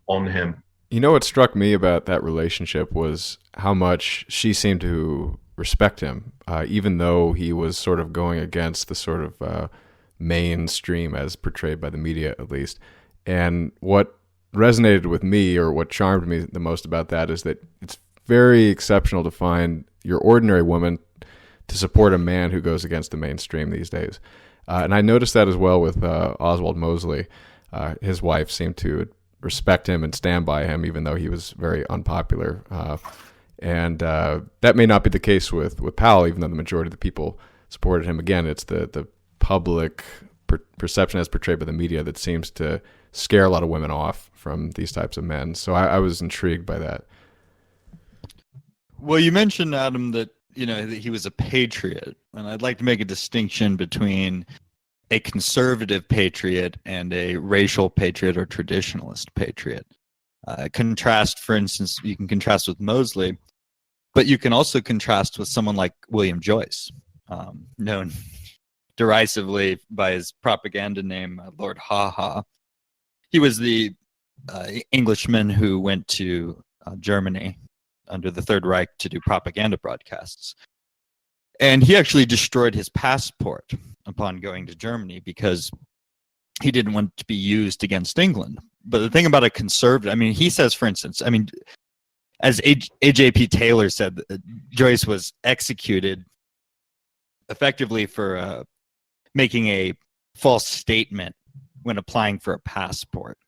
on him. What struck me about that relationship was how much she seemed to respect him, even though he was sort of going against the sort of mainstream as portrayed by the media, at least. And what resonated with me, or what charmed me the most about that, is that it's very exceptional to find your ordinary woman to support a man who goes against the mainstream these days. And I noticed that as well with Oswald Mosley. his wife seemed to respect him and stand by him, even though he was very unpopular. And that may not be the case with Powell, even though the majority of the people supported him. Again, it's the public perception as portrayed by the media that seems to scare a lot of women off from these types of men. So I was intrigued by that. Well, you mentioned, Adam, that that he was a patriot, and I'd like to make a distinction between a conservative patriot and a racial patriot or traditionalist patriot. Contrast, for instance, you can contrast with Mosley, but you can also contrast with someone like William Joyce, known derisively by his propaganda name, Lord Ha Ha. He was the Englishman who went to Germany under the Third Reich to do propaganda broadcasts. And he actually destroyed his passport upon going to Germany because he didn't want it to be used against England. But the thing about a conservative, he says, for instance, as A.J.P. Taylor said, Joyce was executed effectively for making a false statement when applying for a passport.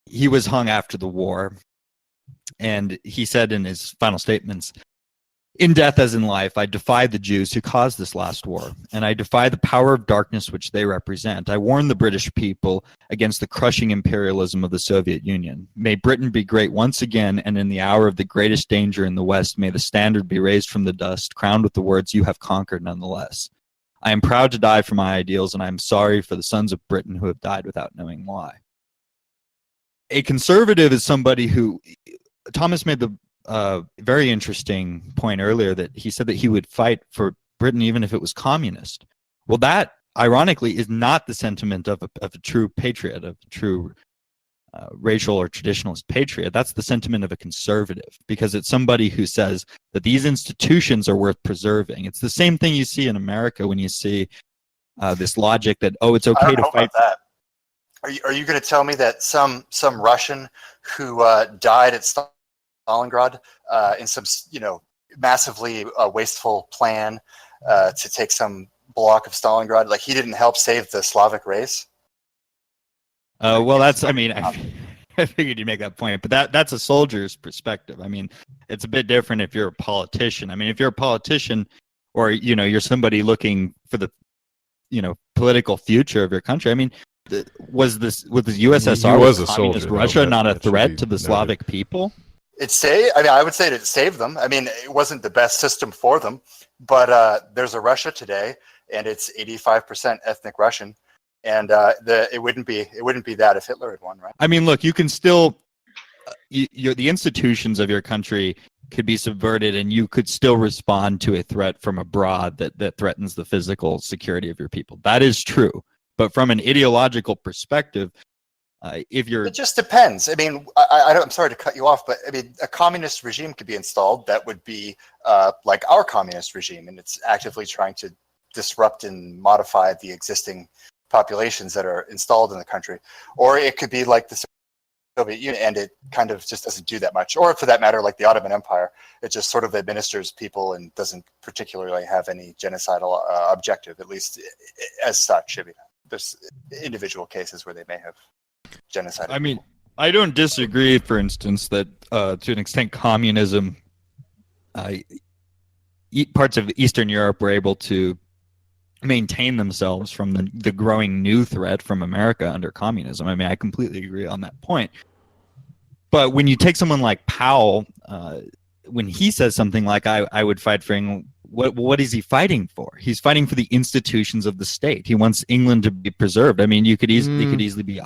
He was hung after the war, and he said in his final statements, "In death as in life, I defy the Jews who caused this last war, and I defy the power of darkness which they represent. I warn the British people against the crushing imperialism of the Soviet Union. May Britain be great once again, and in the hour of the greatest danger in the West, may the standard be raised from the dust, crowned with the words, 'You have conquered nonetheless.' I am proud to die for my ideals, and I am sorry for the sons of Britain who have died without knowing why." A conservative is somebody who, Thomas made the very interesting point earlier that he said that he would fight for Britain even if it was communist. Well, that, ironically, is not the sentiment of a true patriot, of a true racial or traditionalist patriot. That's the sentiment of a conservative, because it's somebody who says that these institutions are worth preserving. It's the same thing you see in America when you see this logic that, it's okay to fight. About that. Are you going to tell me that some Russian who died at Stalingrad in some massively wasteful plan to take some block of Stalingrad, like he didn't help save the Slavic race? Well, that's, I figured you'd make that point, but that's a soldier's perspective. It's a bit different if you're a politician. If you're a politician or, you're somebody looking for the, political future of your country. Was the USSR, was a communist soldier, Russia, not a that threat to the noted. Slavic people? I would say that it saved them. It wasn't the best system for them, but there's a Russia today, and it's 85% ethnic Russian, and it wouldn't be that if Hitler had won, right? Look, you can still, the institutions of your country could be subverted, and you could still respond to a threat from abroad that threatens the physical security of your people. That is true. But from an ideological perspective, it just depends. I'm sorry to cut you off, but a communist regime could be installed that would be like our communist regime, and it's actively trying to disrupt and modify the existing populations that are installed in the country. Or it could be like the Soviet Union, and it kind of just doesn't do that much. Or for that matter, like the Ottoman Empire, it just sort of administers people and doesn't particularly have any genocidal objective, at least as such. There's individual cases where they may have genocide. I don't disagree, for instance, that to an extent communism, parts of Eastern Europe were able to maintain themselves from the growing new threat from America under communism. I completely agree on that point. But when you take someone like Powell, when he says something like, I would fight for England, what is he fighting for? He's fighting for the institutions of the state. He wants England to be preserved. You could easily be.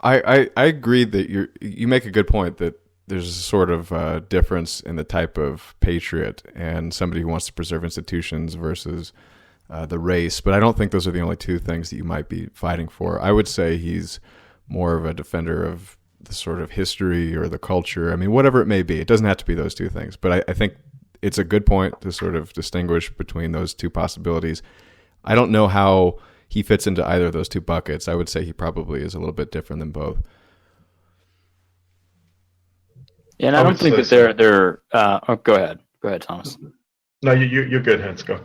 I agree that you make a good point that there's a sort of difference in the type of patriot and somebody who wants to preserve institutions versus the race. But I don't think those are the only two things that you might be fighting for. I would say he's more of a defender of the sort of history or the culture. Whatever it may be. It doesn't have to be those two things. But I think it's a good point to sort of distinguish between those two possibilities. I don't know how he fits into either of those two buckets. I would say he probably is a little bit different than both. Yeah, and I don't think that they're. Go ahead, Thomas. No, you're good, Hans. Go.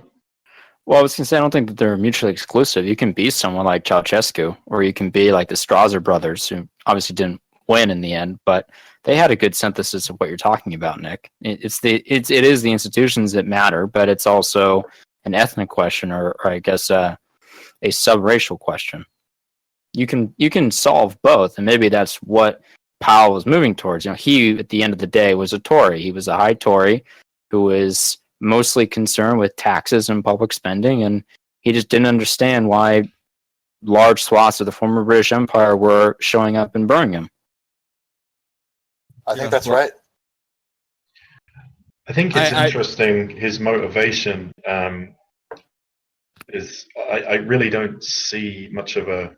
Well, I was going to say, I don't think that they're mutually exclusive. You can be someone like Ceausescu, or you can be like the Strasser brothers, who obviously didn't win in the end, but they had a good synthesis of what you're talking about, Nick. It is the institutions that matter, but it's also an ethnic question, or I guess a sub-racial question. You can solve both, and maybe that's what Powell was moving towards. He, at the end of the day, was a Tory. He was a high Tory who was mostly concerned with taxes and public spending, and he just didn't understand why large swaths of the former British Empire were showing up in Birmingham. I think that's right. I think it's interesting. His motivation is I really don't see much of a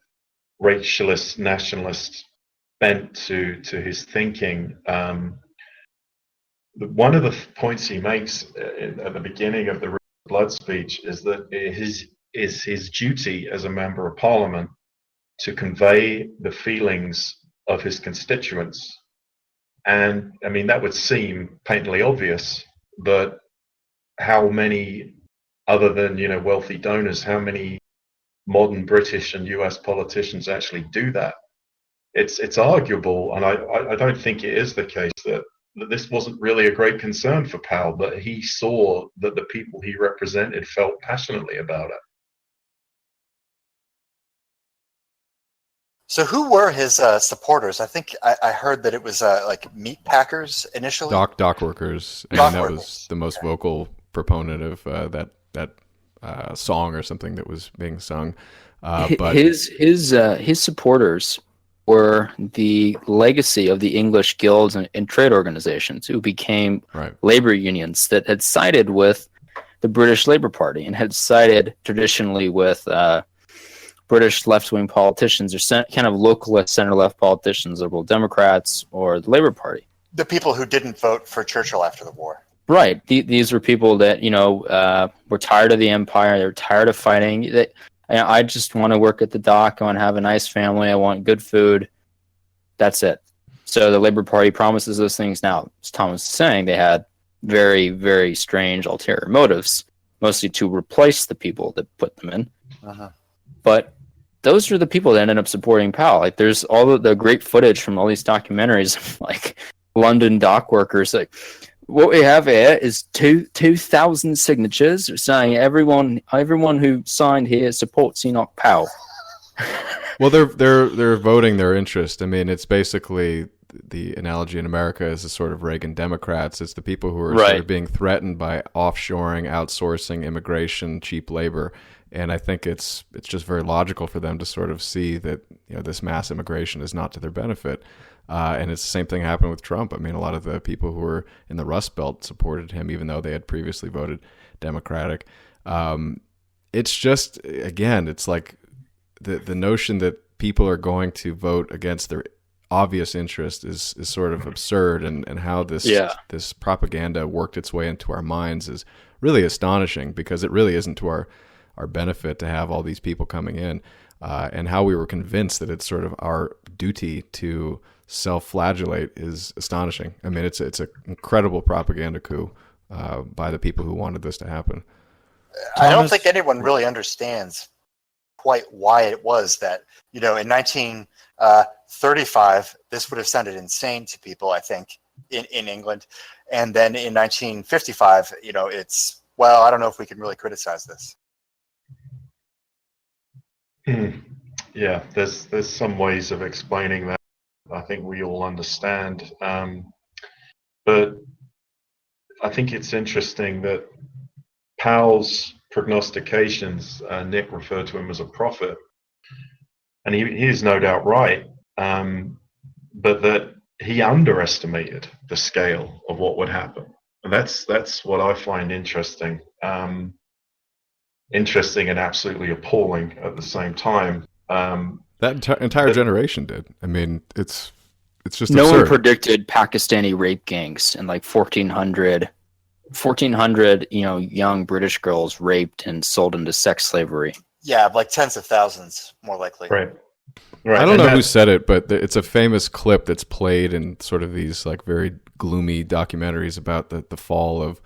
racialist, nationalist bent to his thinking. One of the points he makes at the beginning of the Blood speech is that it is his duty as a member of Parliament to convey the feelings of his constituents. And I mean, that would seem patently obvious, but how many, other than wealthy donors, how many modern British and US politicians actually do that? It's arguable, and I don't think it is the case that this wasn't really a great concern for Powell, but he saw that the people he represented felt passionately about it. So who were his supporters? I think I heard that it was like meat packers initially. Dock workers. And that was the most vocal proponent of that song or something that was being sung. But his supporters were the legacy of the English guilds and trade organizations, who became labor unions that had sided with the British Labour Party and had sided traditionally with British left-wing politicians, or kind of localist center-left politicians, Liberal Democrats or the Labour Party. The people who didn't vote for Churchill after the war. Right. These were people that were tired of the empire. They were tired of fighting. I just want to work at the dock. I want to have a nice family. I want good food. That's it. So the Labour Party promises those things. Now, as Thomas is saying, they had very, very strange ulterior motives, mostly to replace the people that put them in. Uh-huh. But those are the people that ended up supporting Powell. Like, there's all the great footage from all these documentaries of, like, London dock workers. Like, what we have here is 2,000 signatures saying everyone who signed here supports Enoch Powell. Well, they're voting their interest. I mean, it's basically the analogy in America is the sort of Reagan Democrats. It's the people who are sort of being threatened by offshoring, outsourcing, immigration, cheap labor. And I think it's just very logical for them to sort of see that this mass immigration is not to their benefit. And it's the same thing happened with Trump. I mean, a lot of the people who were in the Rust Belt supported him, even though they had previously voted Democratic. It's just, again, it's like the notion that people are going to vote against their obvious interest is sort of absurd. And how this propaganda worked its way into our minds is really astonishing, because it really isn't to our benefit to have all these people coming in. And how we were convinced that it's sort of our duty to self-flagellate is astonishing. I mean, it's an incredible propaganda coup by the people who wanted this to happen. I don't think anyone really understands quite why it was that, in 1935, this would have sounded insane to people, I think, in England. And then in 1955, it's, well, I don't know if we can really criticize this. Yeah, there's some ways of explaining that. I think we all understand. But I think it's interesting that Powell's prognostications, Nick referred to him as a prophet, and he is no doubt right, but that he underestimated the scale of what would happen. And that's what I find interesting. Interesting and absolutely appalling at the same time. That entire generation did. I mean, it's just no absurd. one predicted Pakistani rape gangs in like 1400, young British girls raped and sold into sex slavery. Yeah, like tens of thousands, more likely. Right. I don't know who said it, but it's a famous clip that's played in sort of these like very gloomy documentaries about the fall of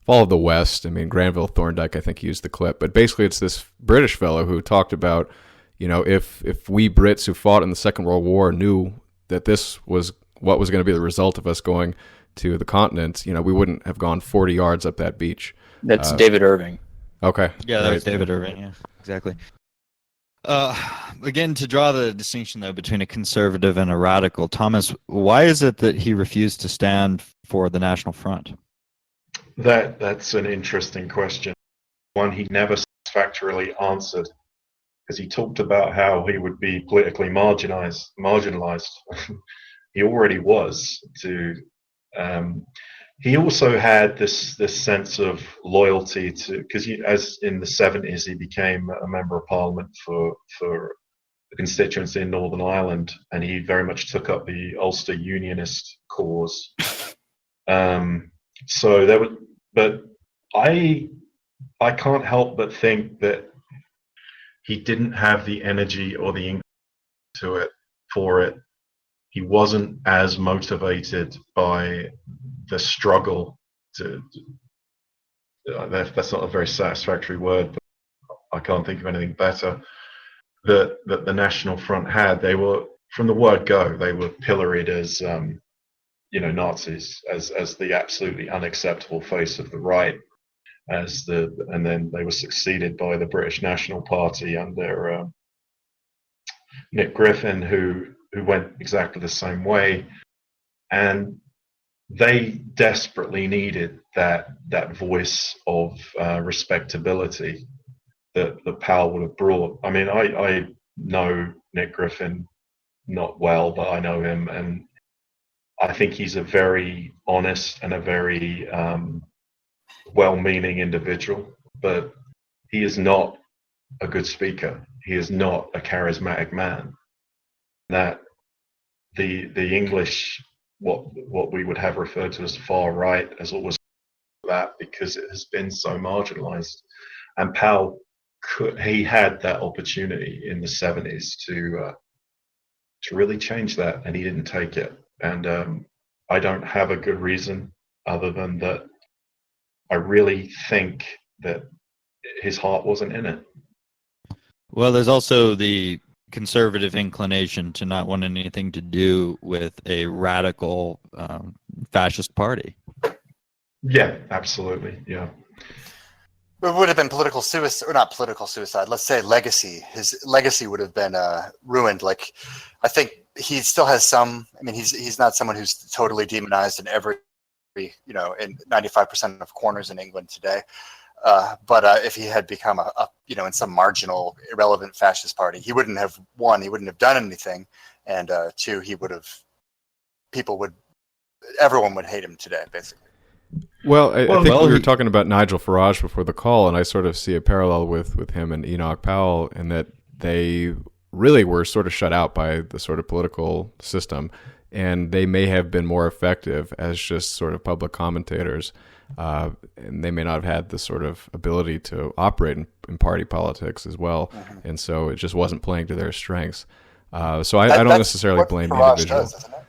Fall of the West. I mean, Granville Thorndike, I think, used the clip, but basically it's this British fellow who talked about, if we Brits who fought in the Second World War knew that this was what was going to be the result of us going to the continent, we wouldn't have gone 40 yards up that beach. That's David Irving. Okay. Yeah, that was David Irving. Yeah, exactly. Again, to draw the distinction though between a conservative and a radical, Thomas, why is it that he refused to stand for the National Front? That's an interesting question. One he never satisfactorily answered, because he talked about how he would be politically marginalized. He already was. He also had this sense of loyalty to, because as in the 70s he became a member of Parliament for the constituency in Northern Ireland, and he very much took up the Ulster Unionist cause. So there was, but I can't help but think that he didn't have the energy or the English for it. He wasn't as motivated by the struggle to. That's not a very satisfactory word, but I can't think of anything better. That the National Front had. They were, from the word go, they were pilloried as Nazis, as the absolutely unacceptable face of the right, and then they were succeeded by the British National Party under Nick Griffin, who went exactly the same way, and they desperately needed that voice of respectability that Powell would have brought. I mean, I know Nick Griffin not well, but I know him, and I think he's a very honest and a very well-meaning individual, but he is not a good speaker. He is not a charismatic man. That the English, what we would have referred to as far right, has always that because it has been so marginalized. And Powell he had that opportunity in the 70s to really change that, and he didn't take it. And I don't have a good reason other than that I really think that his heart wasn't in it. Well, there's also the conservative inclination to not want anything to do with a radical fascist party. Yeah, absolutely. Yeah. It would have been political suicide, or not political suicide. Let's say legacy. His legacy would have been ruined. Like, I think he still has some. I mean, he's not someone who's totally demonized in every, in 95% of corners in England today. But if he had become in some marginal, irrelevant fascist party, he wouldn't have won. He wouldn't have done anything, and two, everyone would hate him today, basically. Well, I think we were talking about Nigel Farage before the call, and I sort of see a parallel with him and Enoch Powell in that they really were sort of shut out by the sort of political system, and they may have been more effective as just sort of public commentators, and they may not have had the sort of ability to operate in party politics as well, and so it just wasn't playing to their strengths. So I don't necessarily blame the individual. Does, isn't it?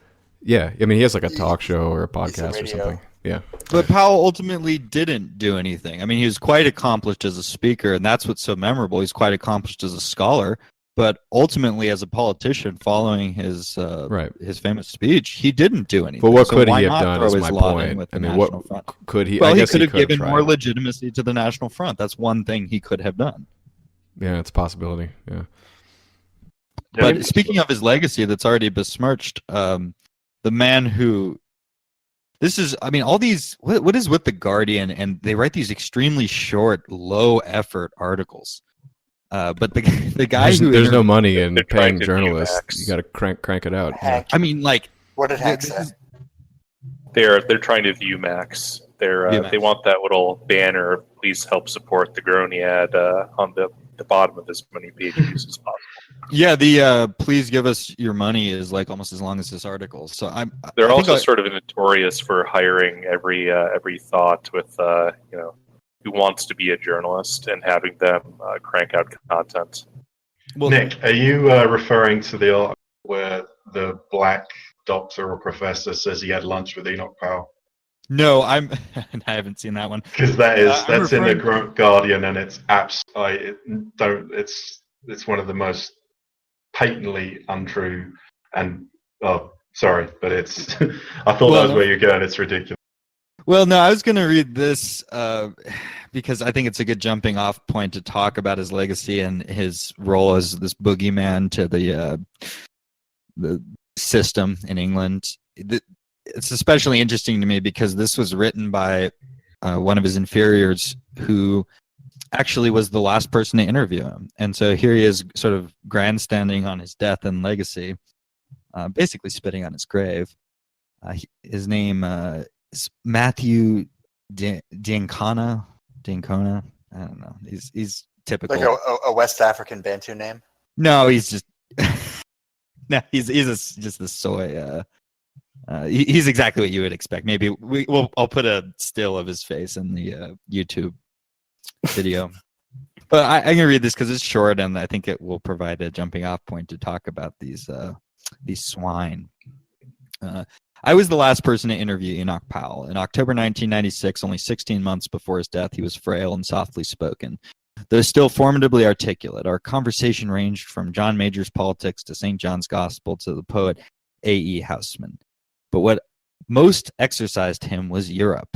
Yeah, I mean, he has like a talk show or a podcast or something. Yeah. But Powell ultimately didn't do anything. I mean, he was quite accomplished as a speaker, and that's what's so memorable. He's quite accomplished as a scholar, but ultimately as a politician, following his famous speech, he didn't do anything. But what could he have done is my point. I mean, what could he? Well, I guess he could have given tried. more legitimacy to the National Front. That's one thing he could have done. Yeah, it's a possibility. Yeah. But speaking of his legacy that's already besmirched, the man who... This is, I mean, all these, what is with The Guardian? And they write these extremely short, low-effort articles. But the guy there's no money in paying journalists. You got to crank it out. I mean, like... What did Hank say? They're trying to view Max. They want that little banner, please help support the Grony ad on the bottom of as many pages as possible. Yeah, the please give us your money is like almost as long as this article. So they're also sort of notorious for hiring every thought with who wants to be a journalist and having them crank out content. Well, Nick, are you referring to the article where the black doctor or professor says he had lunch with Enoch Powell? No, I haven't seen that one. Because that's in the referring- Guardian, and it's it's one of the most patently untrue and sorry, but it's I thought that was where you're going. It's ridiculous. Well, no, I was going to read this because I think it's a good jumping off point to talk about his legacy and his role as this boogeyman to the system in England. It's especially interesting to me because this was written by one of his inferiors who actually was the last person to interview him. And so here he is sort of grandstanding on his death and legacy, basically spitting on his grave. His name is Matthew Diancona. I don't know. He's typical. Like a West African Bantu name? No, he's just no. He's just the soy. He's exactly what you would expect. Maybe I'll put a still of his face in the YouTube video. But I'm gonna read this because it's short, and I think it will provide a jumping off point to talk about these swine. I was the last person to interview Enoch Powell. In October 1996, only 16 months before his death, he was frail and softly spoken. Though still formidably articulate, our conversation ranged from John Major's politics to St. John's Gospel to the poet A.E. Housman. But what most exercised him was Europe.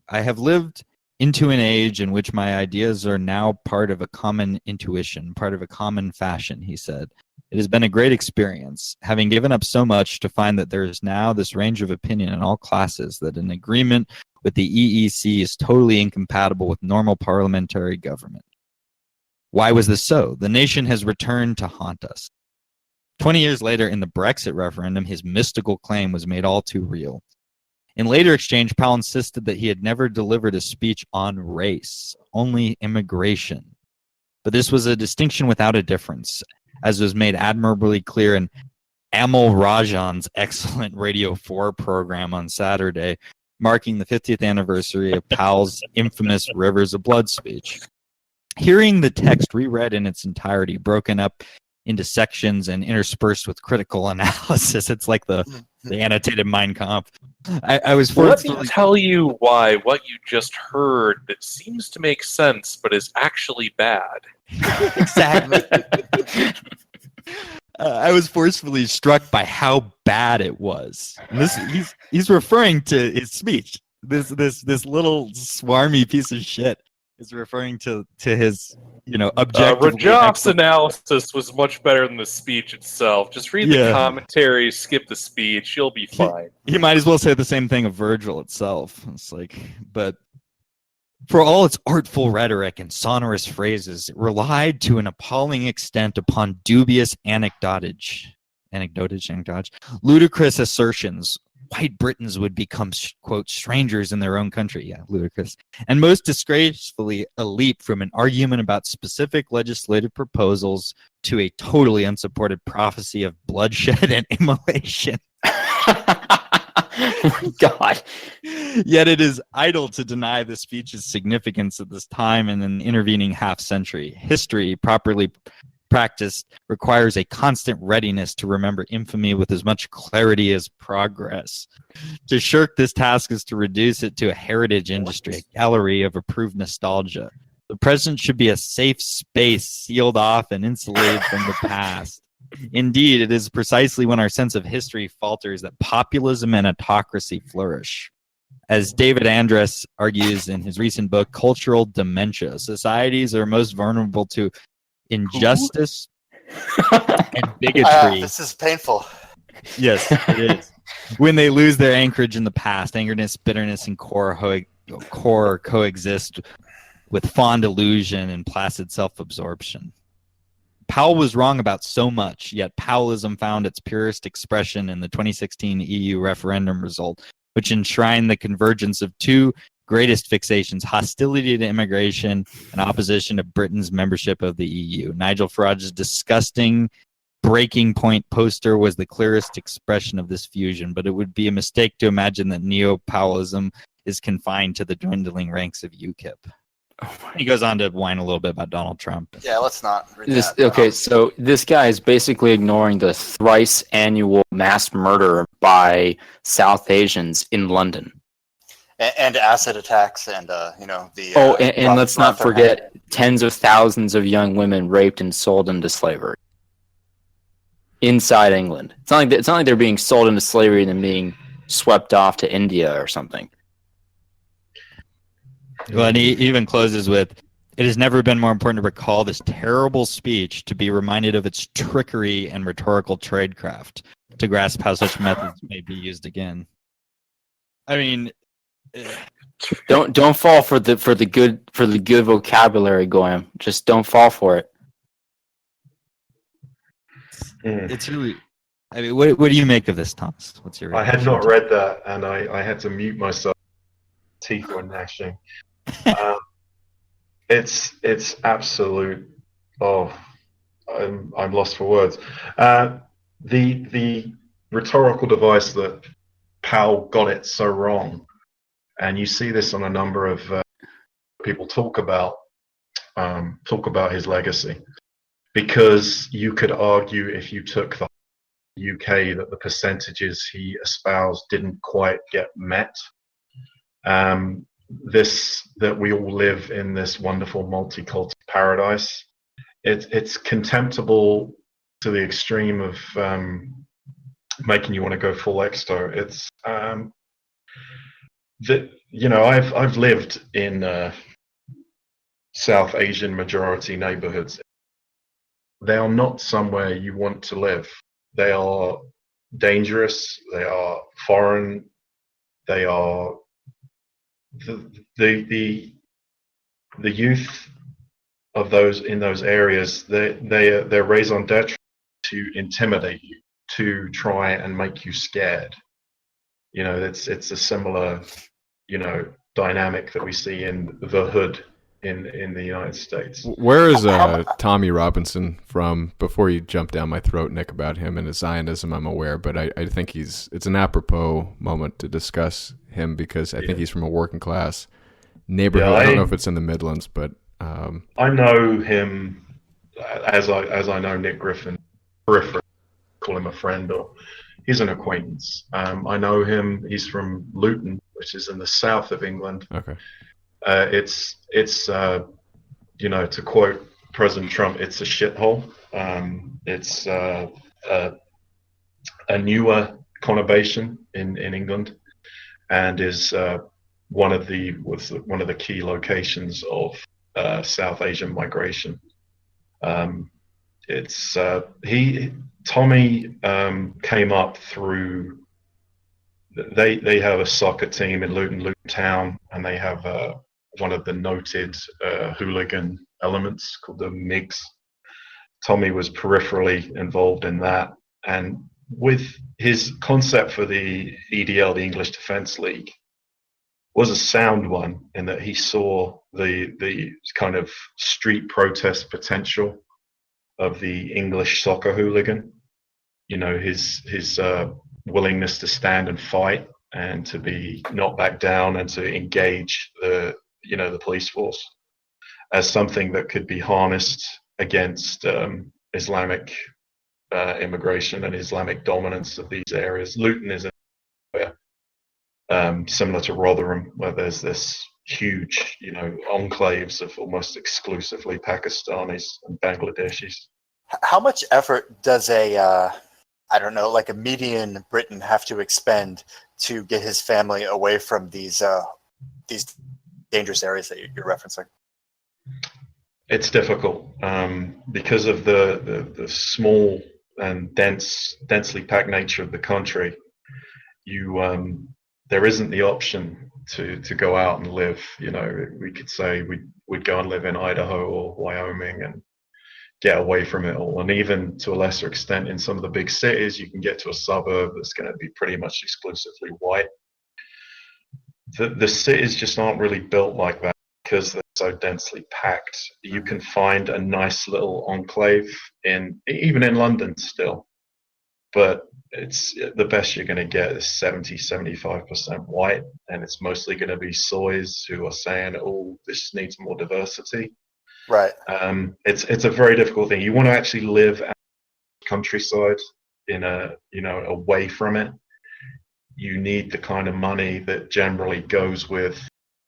I have lived into an age in which my ideas are now part of a common intuition, part of a common fashion, he said. It has been a great experience, having given up so much to find that there is now this range of opinion in all classes that an agreement with the EEC is totally incompatible with normal parliamentary government. Why was this so? The nation has returned to haunt us. 20 years later, in the Brexit referendum, his mystical claim was made all too real. In later exchange, Powell insisted that he had never delivered a speech on race, only immigration. But this was a distinction without a difference, as was made admirably clear in Amal Rajan's excellent Radio 4 program on Saturday, marking the 50th anniversary of Powell's infamous Rivers of Blood speech. Hearing the text reread in its entirety, broken up into sections and interspersed with critical analysis, it's like the annotated Mein Kampf. I was forced Let me tell you why what you just heard that seems to make sense but is actually bad. Exactly. I was forcefully struck by how bad it was. And he's referring to his speech. This little swarmy piece of shit is referring to his, objectively. Rajab's analysis was much better than the speech itself. Just read the commentary, skip the speech, you'll be fine. He might as well say the same thing of Virgil itself. It's like, but for all its artful rhetoric and sonorous phrases, it relied to an appalling extent upon dubious anecdotage, ludicrous assertions. White Britons would become, quote, strangers in their own country. Yeah, ludicrous. And most disgracefully, a leap from an argument about specific legislative proposals to a totally unsupported prophecy of bloodshed and immolation. God. Yet it is idle to deny the speech's significance at this time and in the intervening half century. History, properly practiced, requires a constant readiness to remember infamy with as much clarity as progress. To shirk this task is to reduce it to a heritage industry, a gallery of approved nostalgia. The present should be a safe space sealed off and insulated from the past. Indeed, it is precisely when our sense of history falters that populism and autocracy flourish. As David Andress argues in his recent book, Cultural Dementia, societies are most vulnerable to injustice and bigotry. This is painful. Yes, it is. When they lose their anchorage in the past, angerness, bitterness, and core coexist with fond illusion and placid self-absorption. Powell was wrong about so much, yet Powellism found its purest expression in the 2016 EU referendum result, which enshrined the convergence of two greatest fixations: hostility to immigration and opposition to Britain's membership of the EU. Nigel Farage's disgusting breaking point poster was the clearest expression of this fusion, but it would be a mistake to imagine that neo-Powellism is confined to the dwindling ranks of UKIP. He goes on to whine a little bit about Donald Trump. Yeah, let's not read This, that. okay, so this guy is basically ignoring the thrice annual mass murder by South Asians in London. and acid attacks and the and let's not Rotherham. forget tens of thousands of young women raped and sold into slavery inside England. It's not like they're being sold into slavery and then being swept off to India or something. Well, and he even closes with, "It has never been more important to recall this terrible speech, to be reminded of its trickery and rhetorical tradecraft, to grasp how such methods may be used again." I mean, don't fall for the good vocabulary, Goyam. Just don't fall for it. it's really. I mean, what do you make of this, Thomas? What's your? I had not read that, and I had to mute myself. Teeth were gnashing. It's absolute. Oh, I'm lost for words. The rhetorical device that Powell got it so wrong, and you see this on a number of people talk about his legacy, because you could argue, if you took the UK, that the percentages he espoused didn't quite get met. That we all live in this wonderful multicultural paradise. It's contemptible to the extreme of making you want to go full exto. It's I've lived in South Asian majority neighborhoods. They are not somewhere you want to live. They are dangerous. They are foreign. They are the youth of those in those areas. They're raison d'etre to intimidate you, to try and make you scared. It's a similar dynamic that we see in the hood in the United States. Where is Tommy Robinson from? Before you jump down my throat, Nick, about him and his Zionism, I'm aware, but I think it's an apropos moment to discuss him, because I think he's from a working class neighborhood. I don't know if it's in the Midlands, but I know him as I know Nick Griffin. Peripheral, call him a friend, or he's an acquaintance. I know him. He's from Luton, which is in the south of England. Okay. It's to quote President Trump, it's a shithole. It's a newer conurbation in England, and is one of the key locations of South Asian migration. Tommy came up through. They have a soccer team in Luton Town, and they have one of the noted hooligan elements called the MIGs. Tommy was peripherally involved in that, and with his concept for the EDL, the English Defence League, was a sound one, in that he saw the kind of street protest potential of the English soccer hooligan. His willingness to stand and fight, and to be not back down, and to engage the police force as something that could be harnessed against Islamic immigration and Islamic dominance of these areas. Luton is similar to Rotherham, where there's this huge, enclaves of almost exclusively Pakistanis and Bangladeshis. How much effort does a median Briton have to expend to get his family away from these dangerous areas that you're referencing? It's difficult because of the small and densely packed nature of the country. There isn't the option to go out and live. We could say we'd go and live in Idaho or Wyoming and get away from it all. And even to a lesser extent, in some of the big cities, you can get to a suburb that's going to be pretty much exclusively white. The cities just aren't really built like that, because they're so densely packed. You can find a nice little enclave even in London still, but it's the best you're going to get is 70-75% white, and it's mostly going to be soys who are saying, "Oh, this needs more diversity." Right. It's a very difficult thing. You want to actually live out in the countryside, away from it. you need the kind of money that generally goes with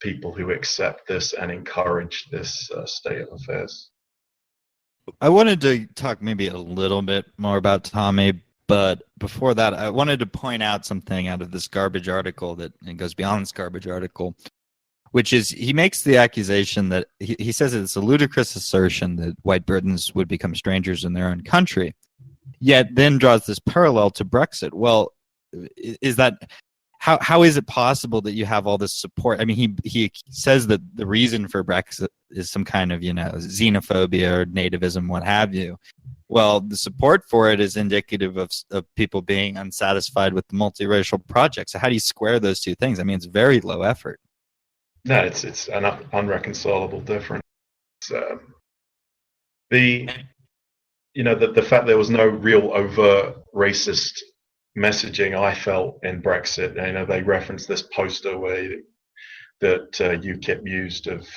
people who accept this and encourage this state of affairs. I wanted to talk maybe a little bit more about Tommy, but before that, I wanted to point out something out of this garbage article that it goes beyond this garbage article, which is he makes the accusation that he says it's a ludicrous assertion that white Britons would become strangers in their own country, yet then draws this parallel to Brexit. Well, is that how is it possible that you have all this support? I mean, he says that the reason for Brexit is some kind of, xenophobia or nativism, what have you. Well, the support for it is indicative of people being unsatisfied with the multiracial project. So how do you square those two things? I mean, it's very low effort. No, it's an unreconcilable difference. The fact there was no real overt racist messaging, I felt, in Brexit. They referenced this poster that UKIP used of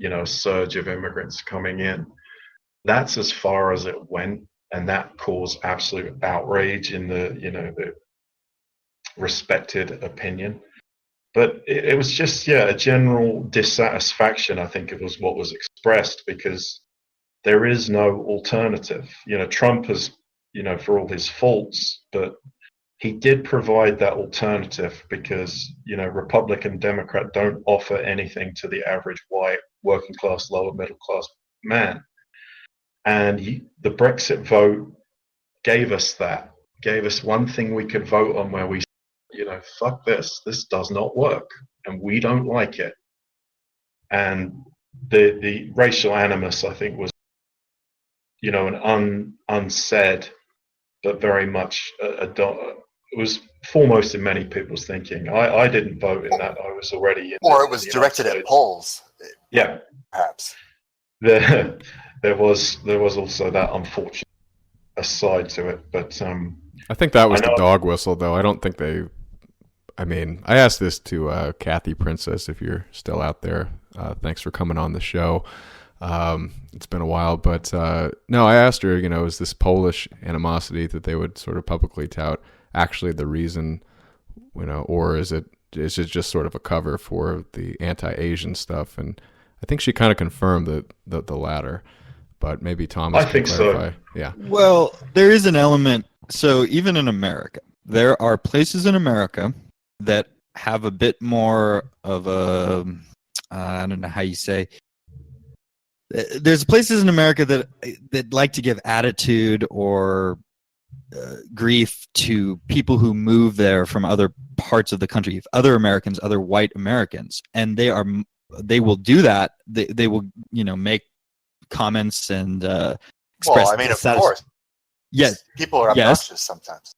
a surge of immigrants coming in. That's as far as it went, and that caused absolute outrage in the respected opinion. But it was just a general dissatisfaction. I think it was what was expressed, because there is no alternative. Trump has, for all his faults, but he did provide that alternative, because Republican, Democrat don't offer anything to the average white, working class, lower middle class man. And the Brexit vote gave us that, gave us one thing we could vote on where we, fuck this does not work, and we don't like it. And the racial animus, I think, was, an unsaid, but very much it was foremost in many people's thinking. I didn't vote in that. I was already in. Or it was directed at polls. Yeah, perhaps. There was also that unfortunate aside to it, but I think that was the dog whistle, though. I don't think they. I mean, I asked this to Kathy Princess, if you're still out there. Thanks for coming on the show. It's been a while, but no, I asked her, is this Polish animosity that they would sort of publicly tout actually the reason, or is it just sort of a cover for the anti-Asian stuff? And I think she kind of confirmed that the latter, but maybe Thomas can clarify. So. Yeah. Well, there is an element. So even in America, there are places in America that have a bit more of a, I don't know how you say. There's places in America that like to give attitude or grief to people who move there from other parts of the country, other Americans, other white Americans, and they will do that. They will make comments and express. Well, I mean, of course. Yes, people are obnoxious sometimes.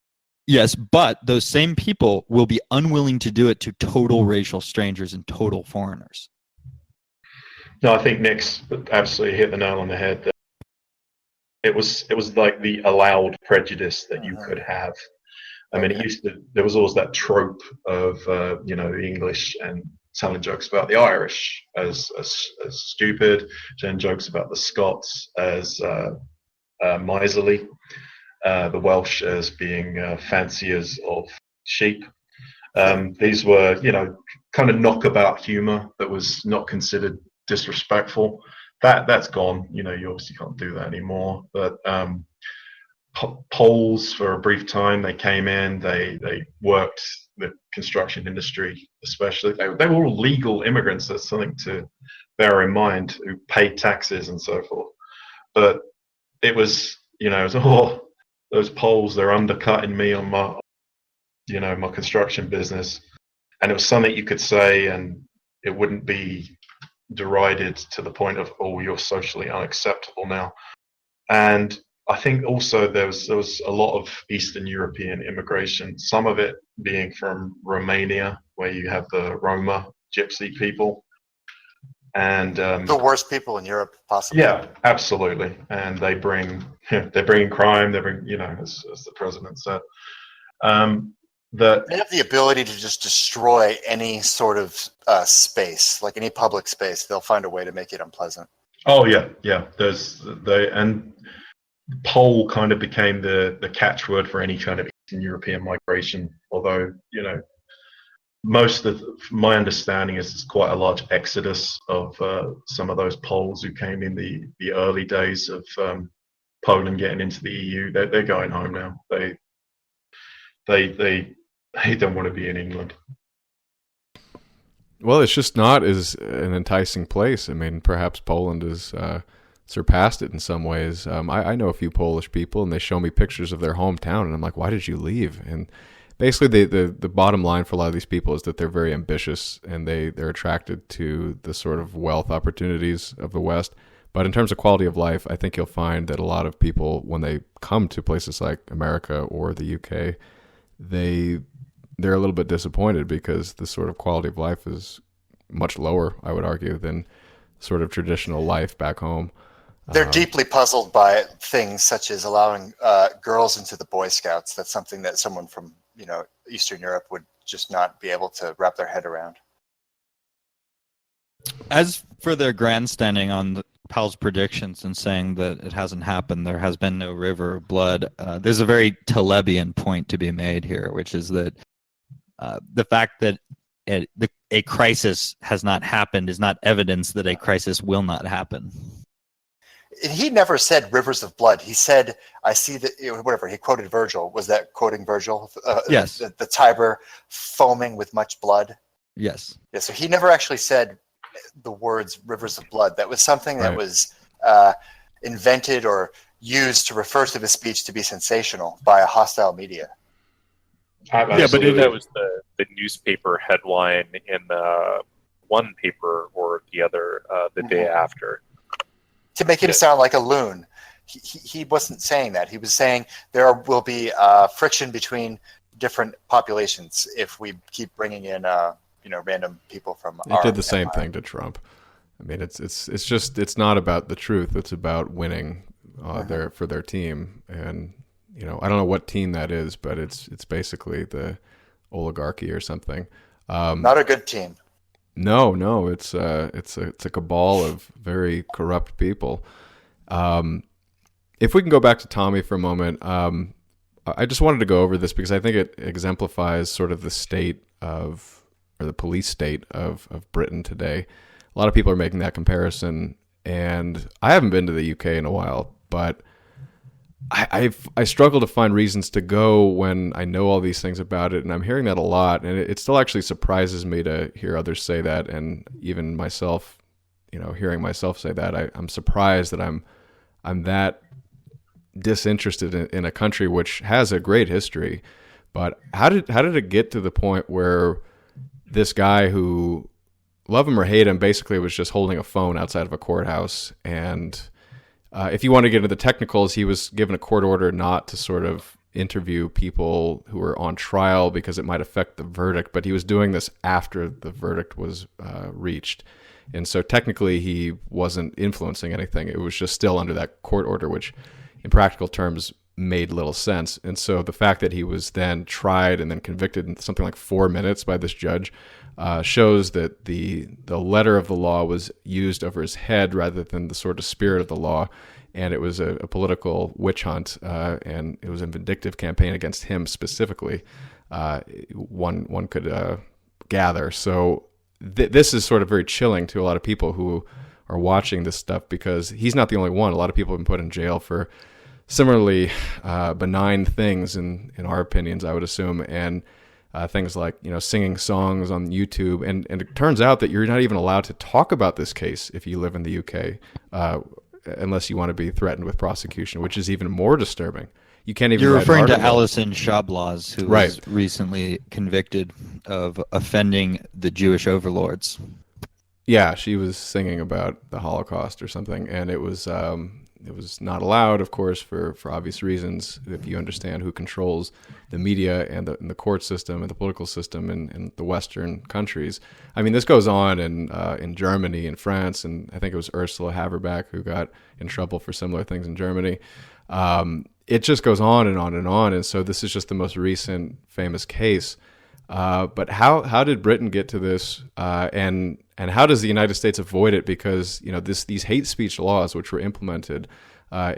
Yes, but those same people will be unwilling to do it to total racial strangers and total foreigners. No, I think Nick's absolutely hit the nail on the head. It was like the allowed prejudice that you could have. I mean, there was always that trope of the English and telling jokes about the Irish as stupid, telling jokes about the Scots as miserly, the Welsh as being fanciers of sheep. These were, kind of knockabout humor that was not considered disrespectful. That's gone. You obviously can't do that anymore. But Poles, for a brief time, they came in. They worked the construction industry, especially. They were all legal immigrants. That's something to bear in mind, who paid taxes and so forth. But it was, those Poles, they're undercutting me on my, my construction business. And it was something you could say, and it wouldn't be derided to the point of, oh, you're socially unacceptable now. And I think also there was a lot of Eastern European immigration, some of it being from Romania, where you have the Roma gypsy people. And the worst people in Europe, possibly. Yeah, absolutely. And they bring crime. They bring, as the president said, they have the ability to just destroy any sort of space, like any public space. They'll find a way to make it unpleasant. Oh yeah. And Pole kind of became the catchword for any kind of Eastern European migration. Although most of my understanding is there's quite a large exodus of some of those Poles who came in the early days of Poland getting into the EU. They're going home now. They don't want to be in England. Well, it's just not as an enticing place. I mean, perhaps Poland has surpassed it in some ways. I know a few Polish people, and they show me pictures of their hometown, and I'm like, why did you leave? And basically, the bottom line for a lot of these people is that they're very ambitious, and they're attracted to the sort of wealth opportunities of the West. But in terms of quality of life, I think you'll find that a lot of people, when they come to places like America or the UK, they're a little bit disappointed because the sort of quality of life is much lower, I would argue, than sort of traditional life back home. They're deeply puzzled by things such as allowing girls into the Boy Scouts. That's something that someone from Eastern Europe would just not be able to wrap their head around. As for their grandstanding on Powell's predictions and saying that it hasn't happened, there has been no river of blood, there's a very Talebian point to be made here, which is that the fact that a crisis has not happened is not evidence that a crisis will not happen. He never said rivers of blood. He said, I see that, whatever, he quoted Virgil. Was that quoting Virgil? Yes. The Tiber foaming with much blood? Yes. Yeah, so he never actually said the words rivers of blood. That was something that was invented or used to refer to the speech to be sensational by a hostile media. Yeah, but that was the newspaper headline in one paper or the other the day after. To make him sound like a loon. He wasn't saying that. He was saying there will be friction between different populations if we keep bringing in random people from It did the same thing to Trump. I mean, it's not about the truth. It's about winning for their team. And I don't know what team that is, but it's basically the oligarchy or something. Not a good team. No, it's a cabal of very corrupt people. If we can go back to Tommy for a moment, I just wanted to go over this because I think it exemplifies sort of the state of, or the police state of Britain today. A lot of people are making that comparison, and I haven't been to the UK in a while, but I struggle to find reasons to go when I know all these things about it, and I'm hearing that a lot, and it still actually surprises me to hear others say that, and even myself, hearing myself say that, I'm surprised that I'm that disinterested in a country which has a great history. But how did it get to the point where this guy who, love him or hate him, basically was just holding a phone outside of a courthouse, and if you want to get into the technicals, he was given a court order not to sort of interview people who were on trial because it might affect the verdict, but he was doing this after the verdict was reached. And so technically he wasn't influencing anything. It was just still under that court order, which in practical terms made little sense. And so the fact that he was then tried and then convicted in something like 4 minutes by this judge shows that the letter of the law was used over his head rather than the sort of spirit of the law, and it was a political witch hunt, and it was a vindictive campaign against him specifically. One could gather. So this is sort of very chilling to a lot of people who are watching this stuff because he's not the only one. A lot of people have been put in jail for similarly benign things, in our opinions, I would assume, and things like singing songs on YouTube, and it turns out that you're not even allowed to talk about this case if you live in the UK, unless you want to be threatened with prosecution, which is even more disturbing. You can't even. You're write referring an to article. Alison Shablas, who was recently convicted of offending the Jewish overlords. Yeah, she was singing about the Holocaust or something, and it was not allowed, of course, for obvious reasons. If you understand who controls the media and the court system and the political system in the Western countries. I mean, this goes on in Germany and France, and I think it was Ursula Haverbeck who got in trouble for similar things in Germany. It just goes on and on and on, and so this is just the most recent famous case. But how did Britain get to this, and how does the United States avoid it? Because these hate speech laws, which were implemented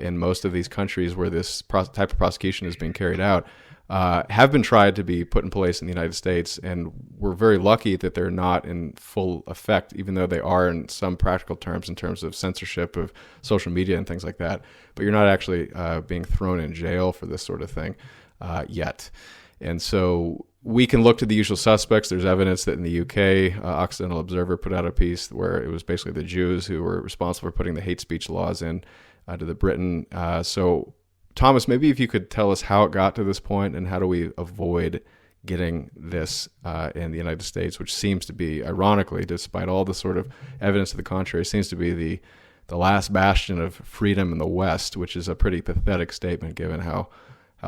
in most of these countries where this type of prosecution is being carried out, have been tried to be put in place in the United States, and we're very lucky that they're not in full effect, even though they are in some practical terms in terms of censorship of social media and things like that. But you're not actually being thrown in jail for this sort of thing yet. And so we can look to the usual suspects. There's evidence that in the UK, Occidental Observer put out a piece where it was basically the Jews who were responsible for putting the hate speech laws in to the Britain. So Thomas, maybe if you could tell us how it got to this point and how do we avoid getting this in the United States, which seems to be, ironically, despite all the sort of evidence to the contrary, seems to be the last bastion of freedom in the West, which is a pretty pathetic statement given how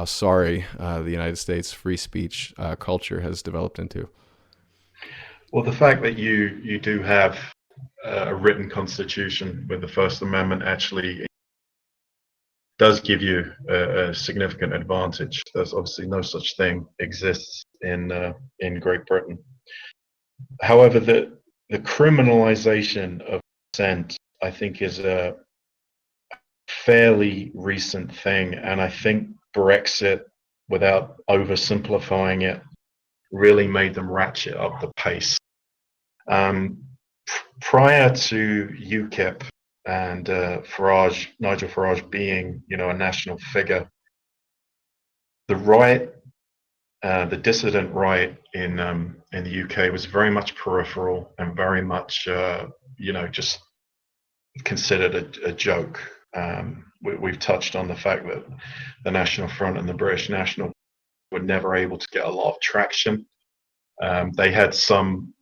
sorry the United States free speech culture has developed into. Well, the fact that you do have a written constitution with the First Amendment actually does give you a significant advantage. There's obviously no such thing exists in Great Britain. However, the criminalization of dissent, I think, is a fairly recent thing, and I think Brexit, without oversimplifying it, really made them ratchet up the pace. Prior to UKIP and Nigel Farage being, a national figure, the right, the dissident right in the UK was very much peripheral and very much, just considered a joke. We've touched on the fact that the National Front and the British National were never able to get a lot of traction. They had some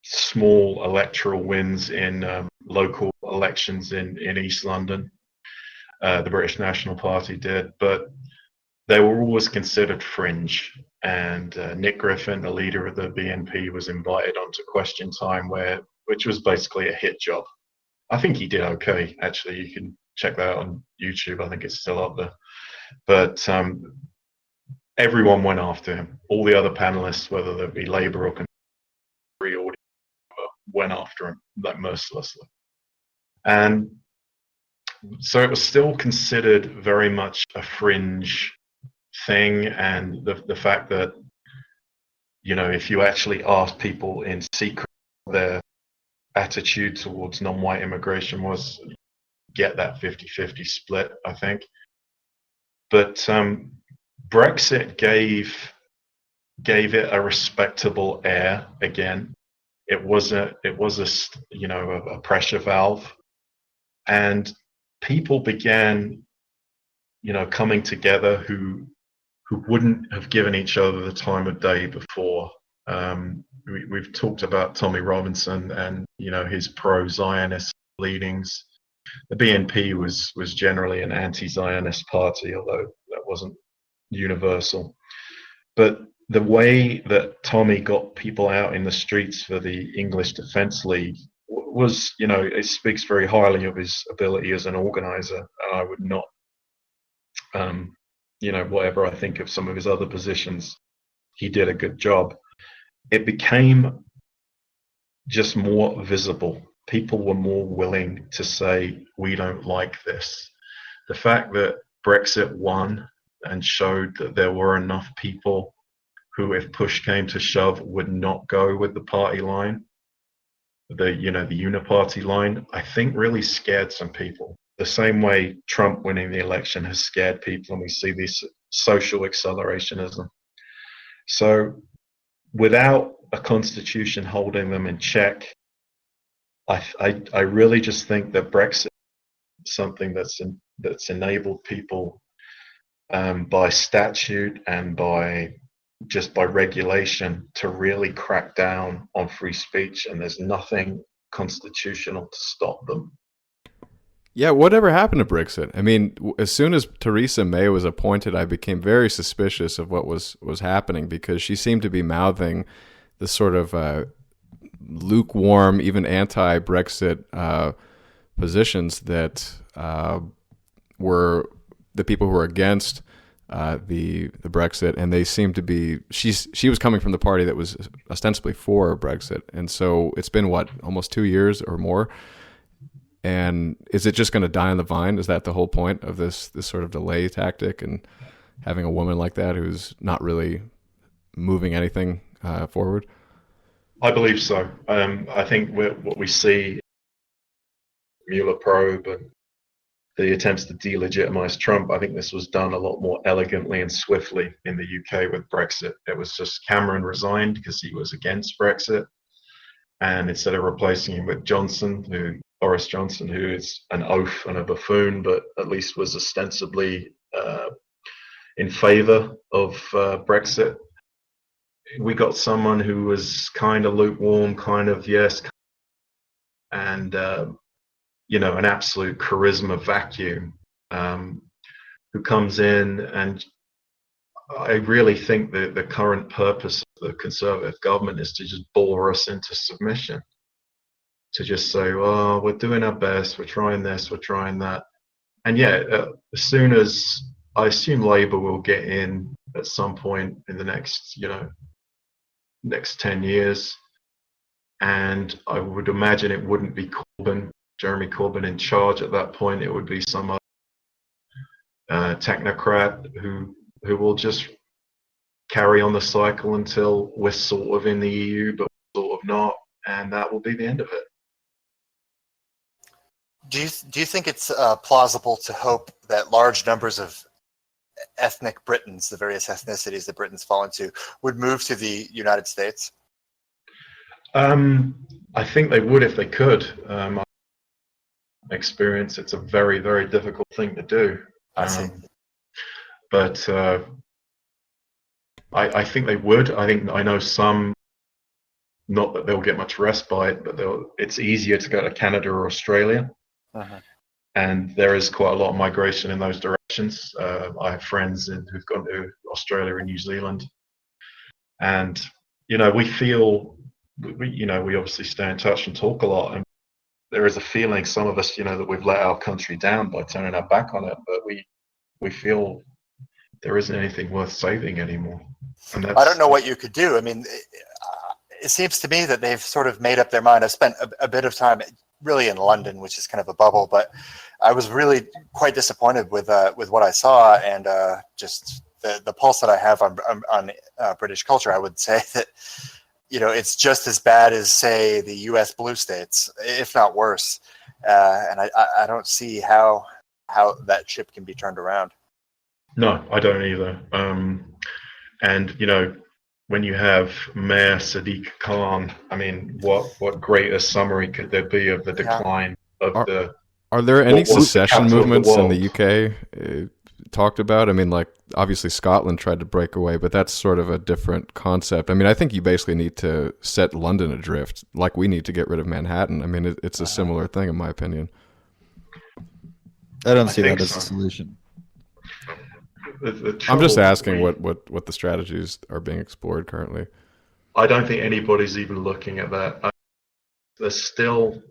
small electoral wins in local elections in East London. The British National Party did, but they were always considered fringe. And Nick Griffin, the leader of the BNP, was invited onto Question Time, which was basically a hit job. I think he did okay, actually. You can check that out on YouTube. I think it's still up there. But everyone went after him. All the other panelists, whether they be Labour or Conservative, went after him like mercilessly. And so it was still considered very much a fringe thing. And the fact that, if you actually asked people in secret their attitude towards non-white immigration was, get that 50-50 split, I think. But Brexit gave it a respectable air again. It was a pressure valve, and people began coming together who wouldn't have given each other the time of day before. We've talked about Tommy Robinson and his pro-Zionist leanings. The BNP was generally an anti-Zionist party, although that wasn't universal. But the way that Tommy got people out in the streets for the English Defence League was, it speaks very highly of his ability as an organizer. And I would not, whatever I think of some of his other positions, he did a good job. It became just more visible. People were more willing to say, we don't like this. The fact that Brexit won and showed that there were enough people who, if push came to shove, would not go with the party line, the uniparty line, I think really scared some people. The same way Trump winning the election has scared people, and we see this social accelerationism. So without a constitution holding them in check, I really just think that Brexit is something that's enabled people by statute and by regulation to really crack down on free speech, and there's nothing constitutional to stop them. Yeah, whatever happened to Brexit? I mean, as soon as Theresa May was appointed, I became very suspicious of what was happening, because she seemed to be mouthing this sort of lukewarm, even anti-Brexit positions that were the people who were against the Brexit, and they seemed to be. She was coming from the party that was ostensibly for Brexit, and so it's been almost 2 years or more. And is it just going to die on the vine? Is that the whole point of this sort of delay tactic? And having a woman like that who's not really moving anything forward? I believe so. I think what we see, Mueller probe and the attempts to delegitimize Trump, I think this was done a lot more elegantly and swiftly in the UK with Brexit. It was just Cameron resigned because he was against Brexit. And instead of replacing him with Boris Johnson, who is an oaf and a buffoon, but at least was ostensibly in favor of Brexit, we got someone who was kind of lukewarm, kind of yes, and an absolute charisma vacuum, who comes in. And I really think that the current purpose of the Conservative government is to just bore us into submission, to just say, oh, we're doing our best, we're trying this, we're trying that. And as soon as, I assume Labour will get in at some point in the next 10 years. And I would imagine it wouldn't be Jeremy Corbyn in charge at that point. It would be some technocrat who will just carry on the cycle until we're sort of in the EU, but sort of not. And that will be the end of it. Do you think it's plausible to hope that large numbers of ethnic Britons, the various ethnicities that Britons fall into, would move to the United States? I think they would if they could. Experience, it's a very, very difficult thing to do. I see. But I think they would. I know some, not that they'll get much respite, but it's easier to go to Canada or Australia. Uh-huh. And there is quite a lot of migration in those directions. I have friends who've gone to Australia and New Zealand. And, we feel, we obviously stay in touch and talk a lot. And there is a feeling, some of us, that we've let our country down by turning our back on it. But we feel there isn't anything worth saving anymore. And I don't know what you could do. I mean, it seems to me that they've sort of made up their mind. I've spent a bit of time really in London, which is kind of a bubble, but I was really quite disappointed with what I saw, and just the pulse that I have on British culture. I would say that it's just as bad as, say, the U.S. blue states, if not worse. And I don't see how that ship can be turned around. No, I don't either. And when you have Mayor Sadiq Khan, I mean, what greater summary could there be of the decline of the? Are there any secession movements in the UK talked about? I mean, like, obviously Scotland tried to break away, but that's sort of a different concept. I mean, I think you basically need to set London adrift, like we need to get rid of Manhattan. I mean, it's a similar thing, in my opinion. I don't see that as a solution. I'm just asking what the strategies are being explored currently. I don't think anybody's even looking at that. There's still,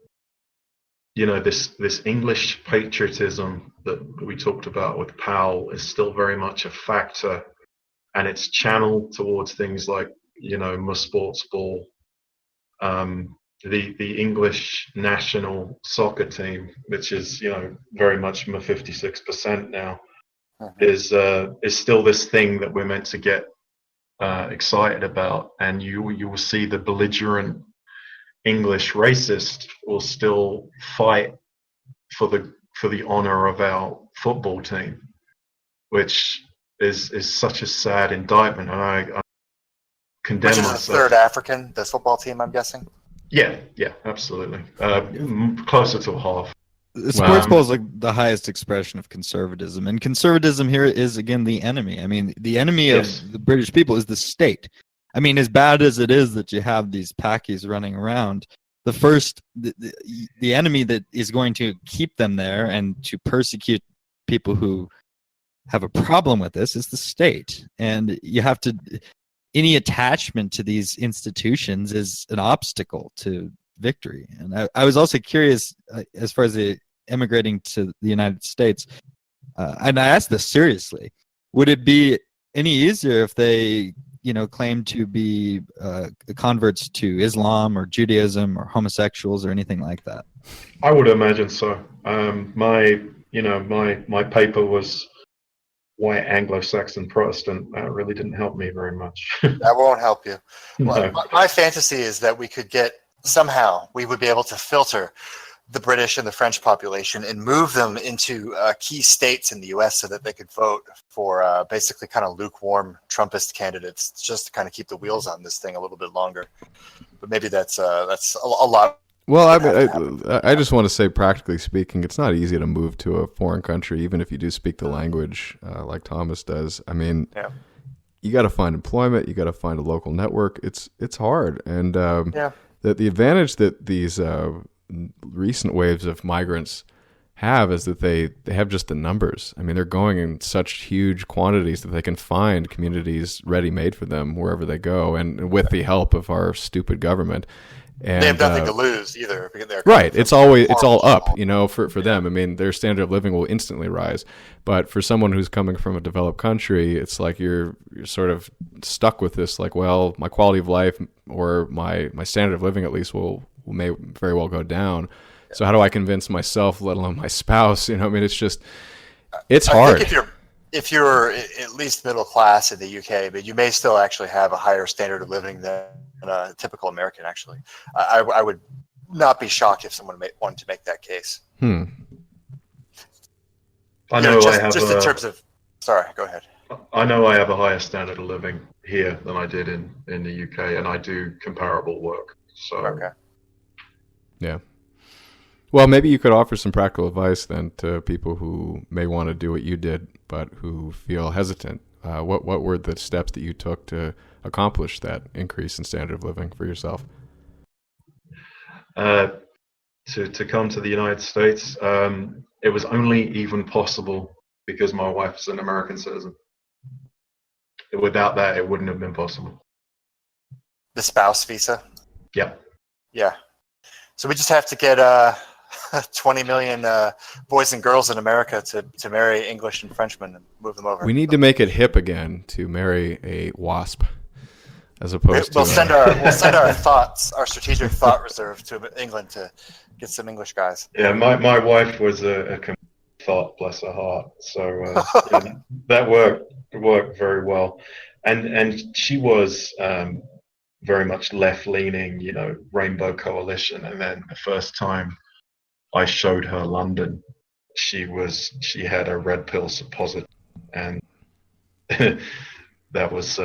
this English patriotism that we talked about with Powell is still very much a factor, and it's channeled towards things like, my sports ball, the English national soccer team, which is, very much my 56% now. Is still this thing that we're meant to get excited about, and you will see the belligerent English racist will still fight for the honor of our football team, which is such a sad indictment. And I condemn myself. Which is the third African, the football team, I'm guessing. Yeah, absolutely. Closer to half. The sports ball is like the highest expression of conservatism, and conservatism here is, again, the enemy. I mean, the enemy of the British people is the state. I mean, as bad as it is that you have these packies running around, the enemy that is going to keep them there and to persecute people who have a problem with this is the state. And you have to, any attachment to these institutions is an obstacle to victory. And I was also curious, as far as the immigrating to the United States, and I asked this seriously, would it be any easier if they claim to be converts to Islam or Judaism or homosexuals or anything like that? I would imagine so. My paper was white Anglo-Saxon Protestant, that really didn't help me very much. That won't help you. Well, No. my fantasy is that we could somehow we would be able to filter the British and the French population and move them into key states in the U.S. so that they could vote for basically kind of lukewarm Trumpist candidates, just to kind of keep the wheels on this thing a little bit longer. But maybe that's a lot. Well, I just want to say, practically speaking, it's not easy to move to a foreign country, even if you do speak the language like Thomas does. I mean, you got to find employment, you got to find a local network. It's hard, and the advantage that these recent waves of migrants have is that they have just the numbers. I mean, they're going in such huge quantities that they can find communities ready-made for them wherever they go, and with the help of our stupid government. And, they have nothing to lose either. Right. It's all up, for them. I mean, their standard of living will instantly rise. But for someone who's coming from a developed country, it's like you're sort of stuck with this, like, well, my quality of life or my standard of living at least may very well go down. So how do I convince myself, let alone my spouse? I mean, it's hard. I think if you're at least middle class in the UK, but you may still actually have a higher standard of living than a typical American, actually. I would not be shocked if someone wanted to make that case. I know in terms of... Sorry, go ahead. I know I have a higher standard of living here than I did in the UK, and I do comparable work. So. Okay. Yeah. Well, maybe you could offer some practical advice then to people who may want to do what you did, but who feel hesitant. What were the steps that you took to accomplish that increase in standard of living for yourself? To come to the United States, it was only even possible because my wife's an American citizen. Without that, it wouldn't have been possible. The spouse visa? Yeah. Yeah. So we just have to get 20 million boys and girls in America to marry English and Frenchmen and move them over. We need to make it hip again to marry a WASP, as opposed we'll to. Send our strategic thought reserve to England to get some English guys. Yeah, my wife was a thought, bless her heart. So that worked very well, and she was. Very much left-leaning, Rainbow Coalition. And then the first time I showed her London, she had a red pill suppository, and that was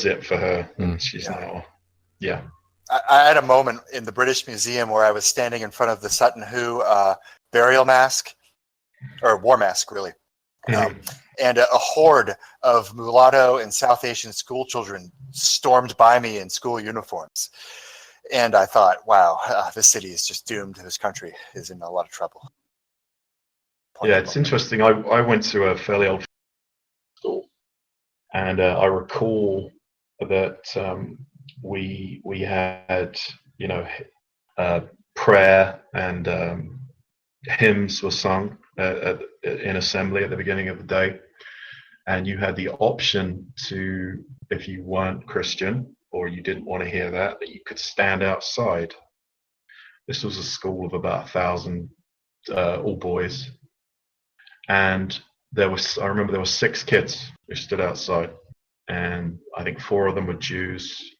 it for her. And she's now, I had a moment in the British Museum where I was standing in front of the Sutton Hoo burial mask, or war mask, really. And a horde of mulatto and South Asian school children stormed by me in school uniforms. And I thought, wow, this city is just doomed. This country is in a lot of trouble. It's interesting. I went to a fairly old school, and I recall that we had, prayer and hymns were sung in assembly at the beginning of the day, and you had the option to, if you weren't Christian or you didn't want to hear that you could stand outside. This was a school of about 1,000 all boys, and I remember there were 6 kids who stood outside, and I think 4 of them were Jews,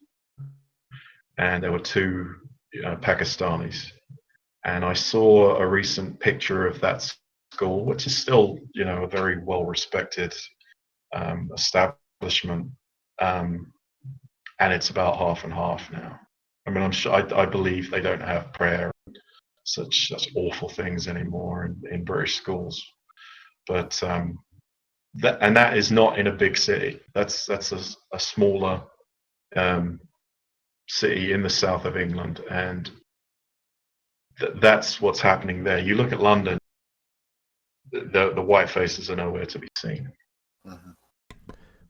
and there were 2 Pakistanis. And I saw a recent picture of that school, which is still, a very well-respected establishment, and it's about half and half now. I mean, I'm sure I believe they don't have prayer and such awful things anymore in British schools, but that is not in a big city. That's a smaller city in the south of England, and that's what's happening there. You look at London, the white faces are nowhere to be seen. Mm-hmm.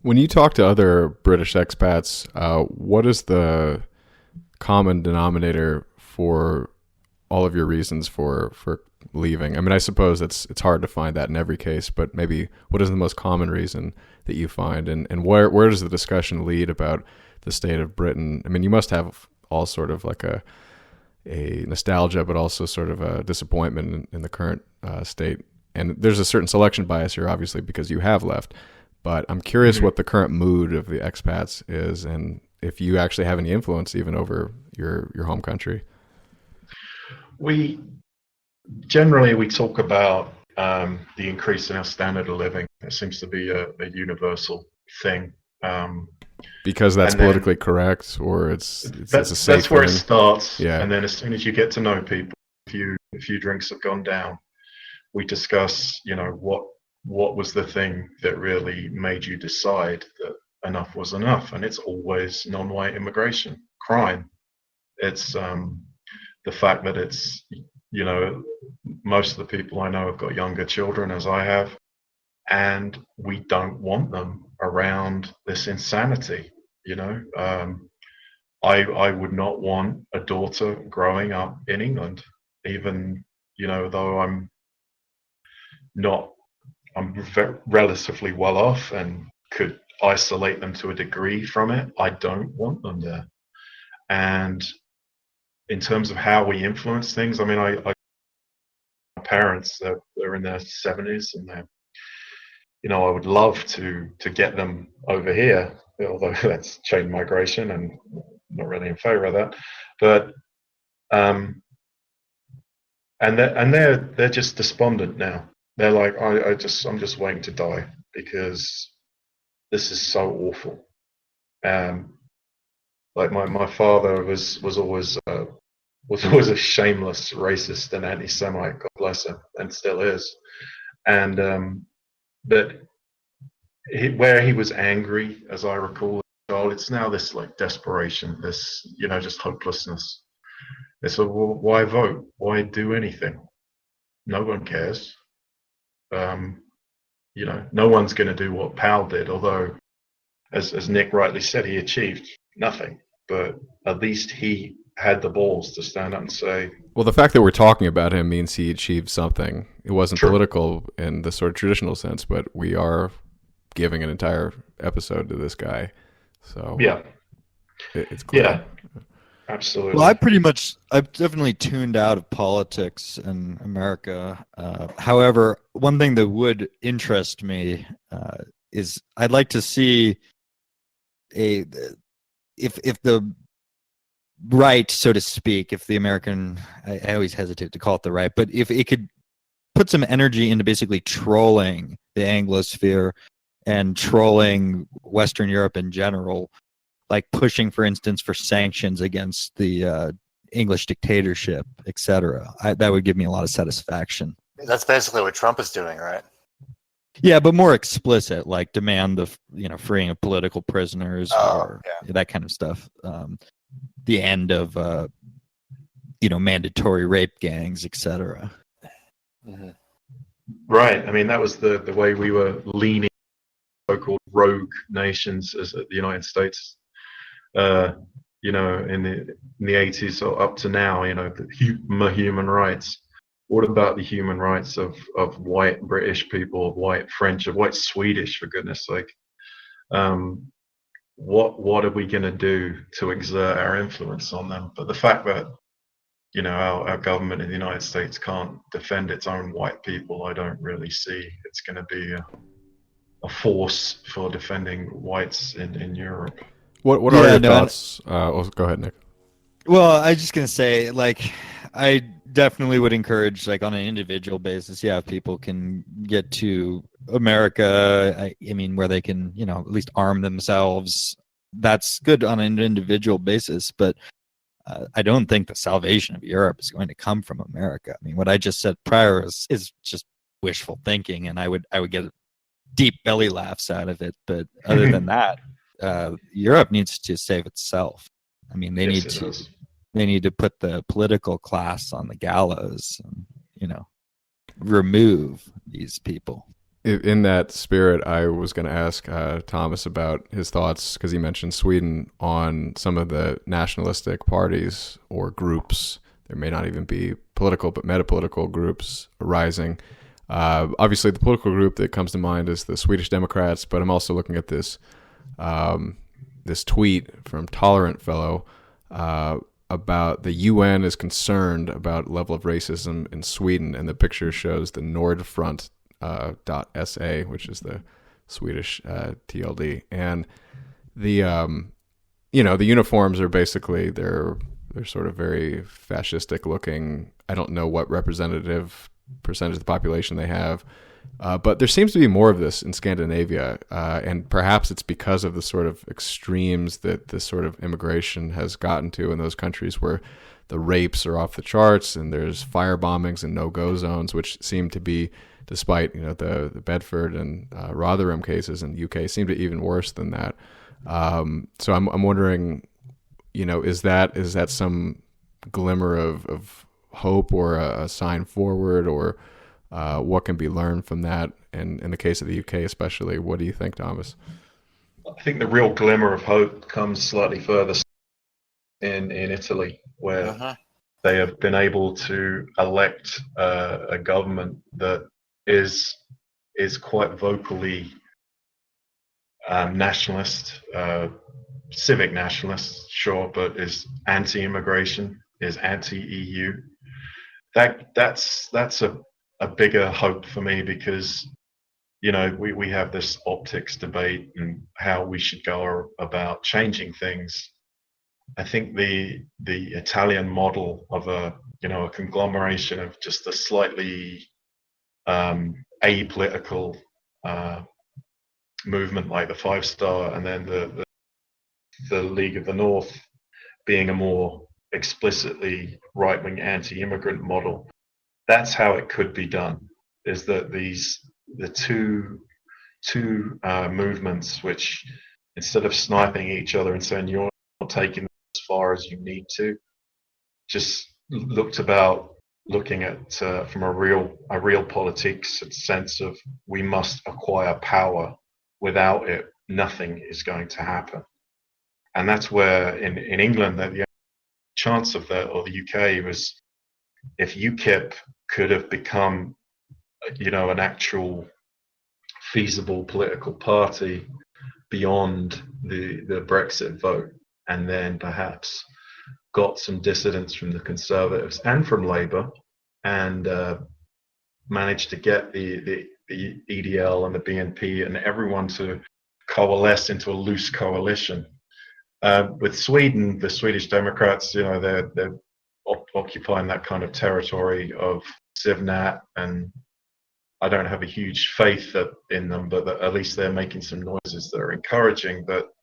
When you talk to other British expats, what is the common denominator for all of your reasons for leaving? I mean, I suppose it's hard to find that in every case, but maybe what is the most common reason that you find, and where does the discussion lead about the state of Britain? I mean, you must have all sort of like a nostalgia, but also sort of a disappointment in the current state and there's a certain selection bias here, obviously, because you have left. But I'm curious what the current mood of the expats is, and if you actually have any influence even over your home country. We talk about the increase in our standard of living. It seems to be a universal thing. Because that's politically correct, or it's a safe that's where thing. It starts. Yeah. And then as soon as you get to know people, a few drinks have gone down, we discuss, what was the thing that really made you decide that enough was enough? And it's always non-white immigration, crime. It's the fact that it's, most of the people I know have got younger children, as I have, and we don't want them around this insanity. I would not want a daughter growing up in England, even, though I'm relatively well off and could isolate them to a degree from it. I don't want them there. And in terms of how we influence things, I mean, my parents, they're in their 70s, and I would love to get them over here, although that's chain migration and not really in favor of that. But and they're just despondent now. They're like, I'm just waiting to die because this is so awful. Like my father was always a shameless racist and anti-Semite, God bless him, and still is. And but where he was angry, as I recall, it's now this like desperation, this just hopelessness. They said, well, why vote? Why do anything? No one cares. No one's going to do what Powell did, although, as Nick rightly said, he achieved nothing. But at least he had the balls to stand up and say... Well, the fact that we're talking about him means he achieved something. It wasn't True. Political in the sort of traditional sense, but we are giving an entire episode to this guy. So yeah, it's clear. Yeah, absolutely. Well, I've definitely tuned out of politics in America. However, one thing that would interest me is I'd like to see if the right, so to speak, if the American, I always hesitate to call it the right, but if it could put some energy into basically trolling the Anglosphere and trolling Western Europe in general, like pushing, for instance, for sanctions against the English dictatorship, etc. That would give me a lot of satisfaction. That's basically what Trump is doing, right? Yeah, but more explicit, like demand the freeing of political prisoners or that kind of stuff. The end of mandatory rape gangs, etc. Mm-hmm. Right. I mean, that was the way we were leaning so-called rogue nations as the United States. In the 80s or up to now, the human rights. What about the human rights of white British people, of white French, of white Swedish, for goodness sake? What are we going to do to exert our influence on them? But the fact that our government in the United States can't defend its own white people, I don't really see it's going to be a force for defending whites in Europe. What are your thoughts? Go ahead, Nick. Well, I was just going to say, I definitely would encourage, on an individual basis, if people can get to America, I mean, where they can, at least arm themselves, that's good on an individual basis. But I don't think the salvation of Europe is going to come from America. I mean, what I just said prior is just wishful thinking, and I would get deep belly laughs out of it. But other than that, Europe needs to save itself. I mean, they need to put the political class on the gallows and, remove these people. In that spirit, I was going to ask Thomas about his thoughts, because he mentioned Sweden, on some of the nationalistic parties or groups. There may not even be political, but metapolitical groups arising. Obviously, the political group that comes to mind is the Swedish Democrats, but I'm also looking at this this tweet from Tolerant Fellow about the UN is concerned about level of racism in Sweden, and the picture shows the Nordfront .sa, which is the Swedish TLD, and the the uniforms are basically they're sort of very fascistic looking. I don't know what representative percentage of the population they have, but there seems to be more of this in Scandinavia, and perhaps it's because of the sort of extremes that this sort of immigration has gotten to in those countries where the rapes are off the charts and there's fire bombings and no-go zones, which seem to be, despite the Bedford and Rotherham cases in the UK, seem to be even worse than that. So I'm wondering, is that some glimmer of hope or a sign forward, or what can be learned from that? And in the case of the UK especially, what do you think, Thomas? I think the real glimmer of hope comes slightly further in Italy, where they have been able to elect a government that is quite vocally nationalist, civic nationalist, sure, but is anti-immigration, is anti-EU. That's a bigger hope for me, because we have this optics debate and how we should go about changing things. I think the Italian model of a conglomeration of just a slightly apolitical movement like the Five Star, and then the League of the North being a more explicitly right-wing anti-immigrant model. That's how it could be done, is that the two movements, which instead of sniping each other and saying you're not taking as far as you need to, just looking at from a real politics sense of we must acquire power. Without it, nothing is going to happen. And that's where in England that the chance of that, or the UK, was if UKIP could have become an actual feasible political party beyond the Brexit vote, and then perhaps got some dissidents from the Conservatives and from Labour, and managed to get the EDL and the BNP and everyone to coalesce into a loose coalition. With Sweden, the Swedish Democrats, they're occupying that kind of territory of Sivnat, and I don't have a huge faith in them, but at least they're making some noises that are encouraging. But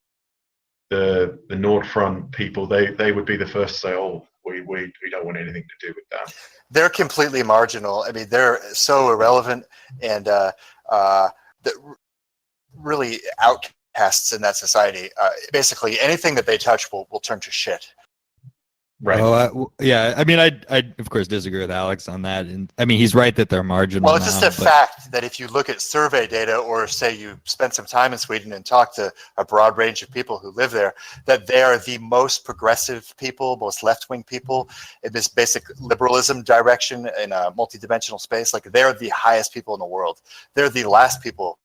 the Nordfront people, they would be the first to say, "Oh, we don't want anything to do with that." They're completely marginal. I mean, they're so irrelevant and really outcasts in that society. Basically, anything that they touch will turn to shit. Right. Oh, yeah. I mean, I of course disagree with Alex on that, and I mean he's right that they're marginal. Well, it's just a fact that if you look at survey data, or say you spend some time in Sweden and talk to a broad range of people who live there, that they are the most progressive people, most left-wing people in this basic liberalism direction in a multidimensional space. Like, they're the highest people in the world. They're the last people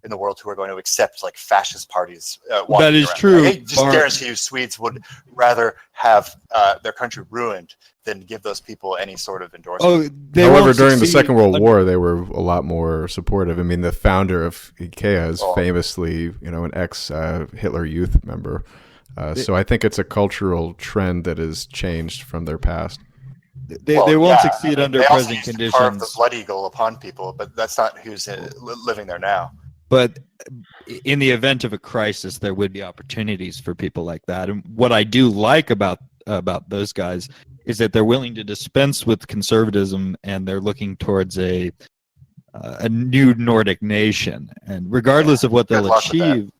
in the world who are going to accept like fascist parties. That is around. true. I just guarantee you, Swedes would rather have their country ruined than give those people any sort of endorsement. However, during the Second World War, they were a lot more supportive. I mean, the founder of IKEA is famously, an ex-Hitler Youth member. So I think it's a cultural trend that has changed from their past. They won't succeed under present conditions. They carve the blood eagle upon people, but that's not who's living there now. But in the event of a crisis, there would be opportunities for people like that. And what I do like about those guys is that they're willing to dispense with conservatism, and they're looking towards a new Nordic nation. And regardless of what they'll achieve,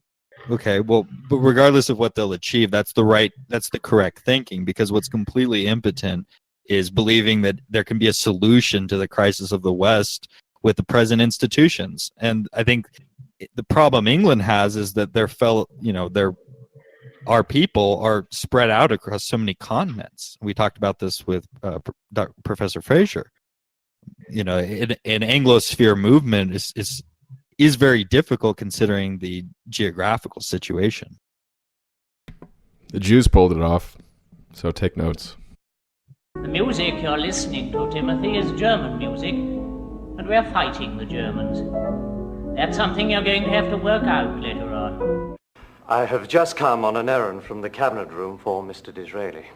but regardless of what they'll achieve, that's the correct thinking, because what's completely impotent is believing that there can be a solution to the crisis of the West with the present institutions. And I think the problem England has is that our people are spread out across so many continents. We talked about this with Professor Fraser. An Anglosphere movement is very difficult considering the geographical situation. The Jews pulled it off. So take notes. The music you're listening to, Timothy, is German music, and we're fighting the Germans. That's something you're going to have to work out later on. I have just come on an errand from the cabinet room for Mr. Disraeli.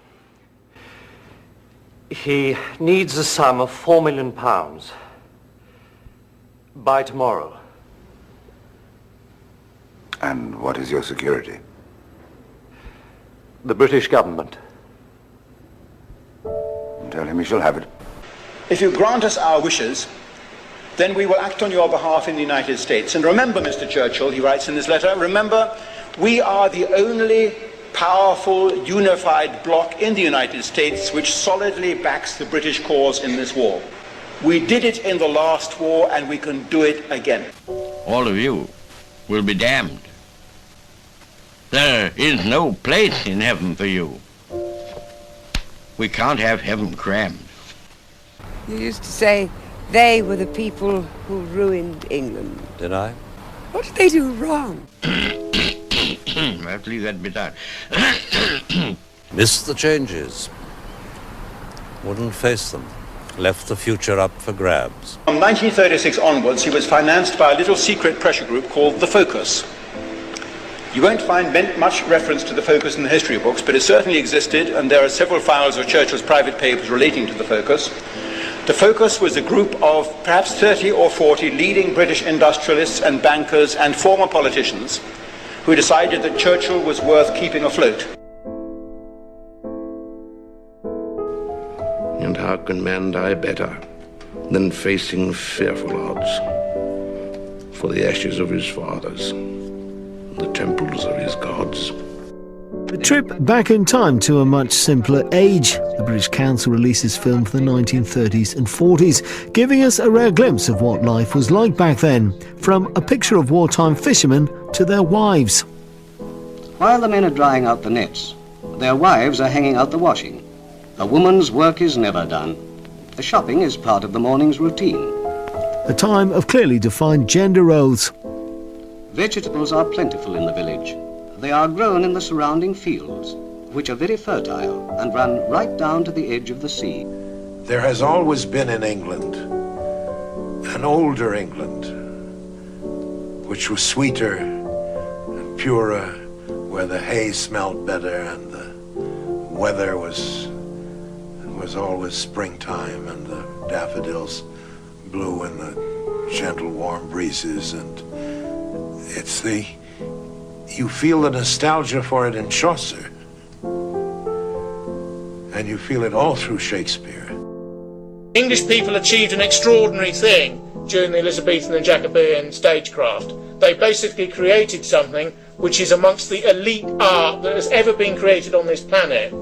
He needs a sum of £4 million by tomorrow. And what is your security? The British government. Tell him he shall have it. If you grant us our wishes, then we will act on your behalf in the United States. And remember, Mr. Churchill, he writes in this letter, remember, we are the only powerful, unified bloc in the United States which solidly backs the British cause in this war. We did it in the last war, and we can do it again. All of you will be damned. There is no place in heaven for you. We can't have heaven crammed. You used to say they were the people who ruined England. Did I? What did they do wrong? I have to leave that bit out. Missed the changes. Wouldn't face them. Left the future up for grabs. From 1936 onwards, he was financed by a little secret pressure group called The Focus. You won't find much reference to The Focus in the history books, but it certainly existed, and there are several files of Churchill's private papers relating to The Focus. The Focus was a group of perhaps 30 or 40 leading British industrialists and bankers and former politicians who decided that Churchill was worth keeping afloat. And how can man die better than facing fearful odds for the ashes of his fathers, the temples of his gods? A trip back in time to a much simpler age. The British Council releases film for the 1930s and 40s, giving us a rare glimpse of what life was like back then, from a picture of wartime fishermen to their wives. While the men are drying out the nets, their wives are hanging out the washing. A woman's work is never done. The shopping is part of the morning's routine. A time of clearly defined gender roles. Vegetables are plentiful in the village. They are grown in the surrounding fields, which are very fertile and run right down to the edge of the sea. There has always been in England an older England, which was sweeter and purer, where the hay smelled better and the weather was always springtime and the daffodils blew in the gentle warm breezes, and you feel the nostalgia for it in Chaucer, and you feel it all through Shakespeare. English people achieved an extraordinary thing during the Elizabethan and Jacobean stagecraft. They basically created something which is amongst the elite art that has ever been created on this planet.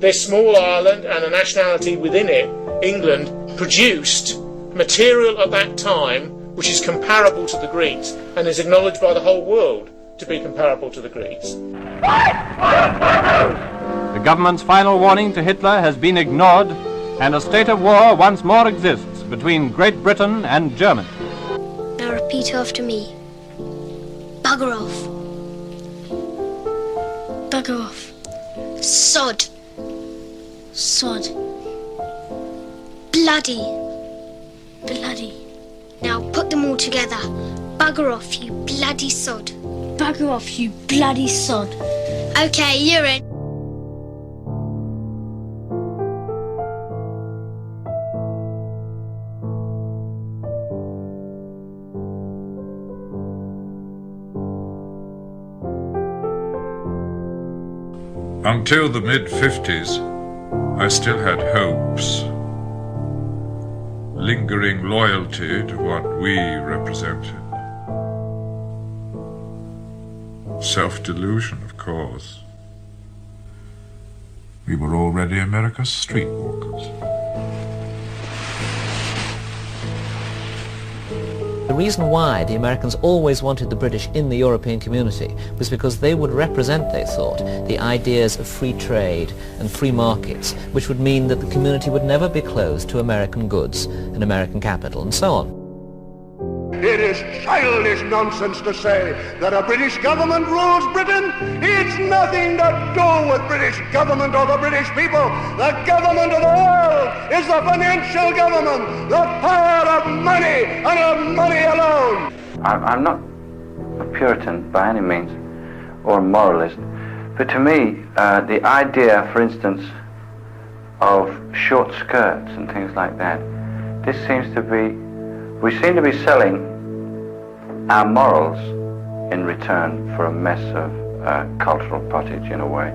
This small island and a nationality within it, England, produced material at that time which is comparable to the Greeks and is acknowledged by the whole world to be comparable to the Greeks. The government's final warning to Hitler has been ignored, and a state of war once more exists between Great Britain and Germany. Now repeat after me. Bugger off. Bugger off. Sod. Sod. Bloody. Bloody. Now put them all together. Bugger off, you bloody sod. Bugger off, you bloody sod. Okay, you're in. Until the mid-50s, I still had hopes, lingering loyalty to what we represented. Self-delusion, of course. We were already America's streetwalkers. The reason why the Americans always wanted the British in the European community was because they would represent, they thought, the ideas of free trade and free markets, which would mean that the community would never be closed to American goods and American capital and so on. It is childish nonsense to say that a British government rules Britain. It's nothing to do with British government or the British people. The government of the world is the financial government, the power of money and of money alone. I'm not a Puritan by any means, or a moralist, but to me, the idea, for instance, of short skirts and things like that, this seems to be, we seem to be selling our morals in return for a mess of cultural pottage in a way.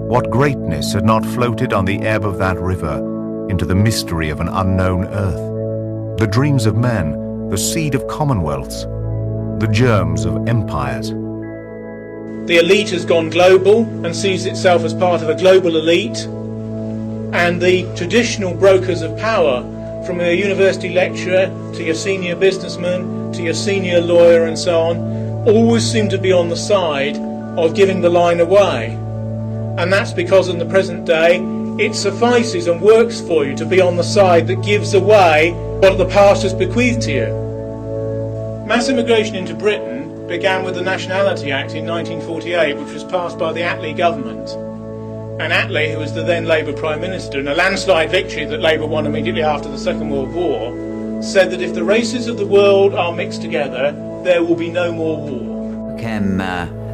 What greatness had not floated on the ebb of that river into the mystery of an unknown earth, the dreams of men, the seed of commonwealths, the germs of empires. The elite has gone global and sees itself as part of a global elite, and the traditional brokers of power, from your university lecturer to your senior businessman to your senior lawyer and so on, always seem to be on the side of giving the line away. And that's because in the present day it suffices and works for you to be on the side that gives away what the past has bequeathed to you. Mass immigration into Britain began with the Nationality Act in 1948, which was passed by the Attlee government. And Attlee, who was the then Labour Prime Minister, in a landslide victory that Labour won immediately after the Second World War, said that if the races of the world are mixed together, there will be no more war. Became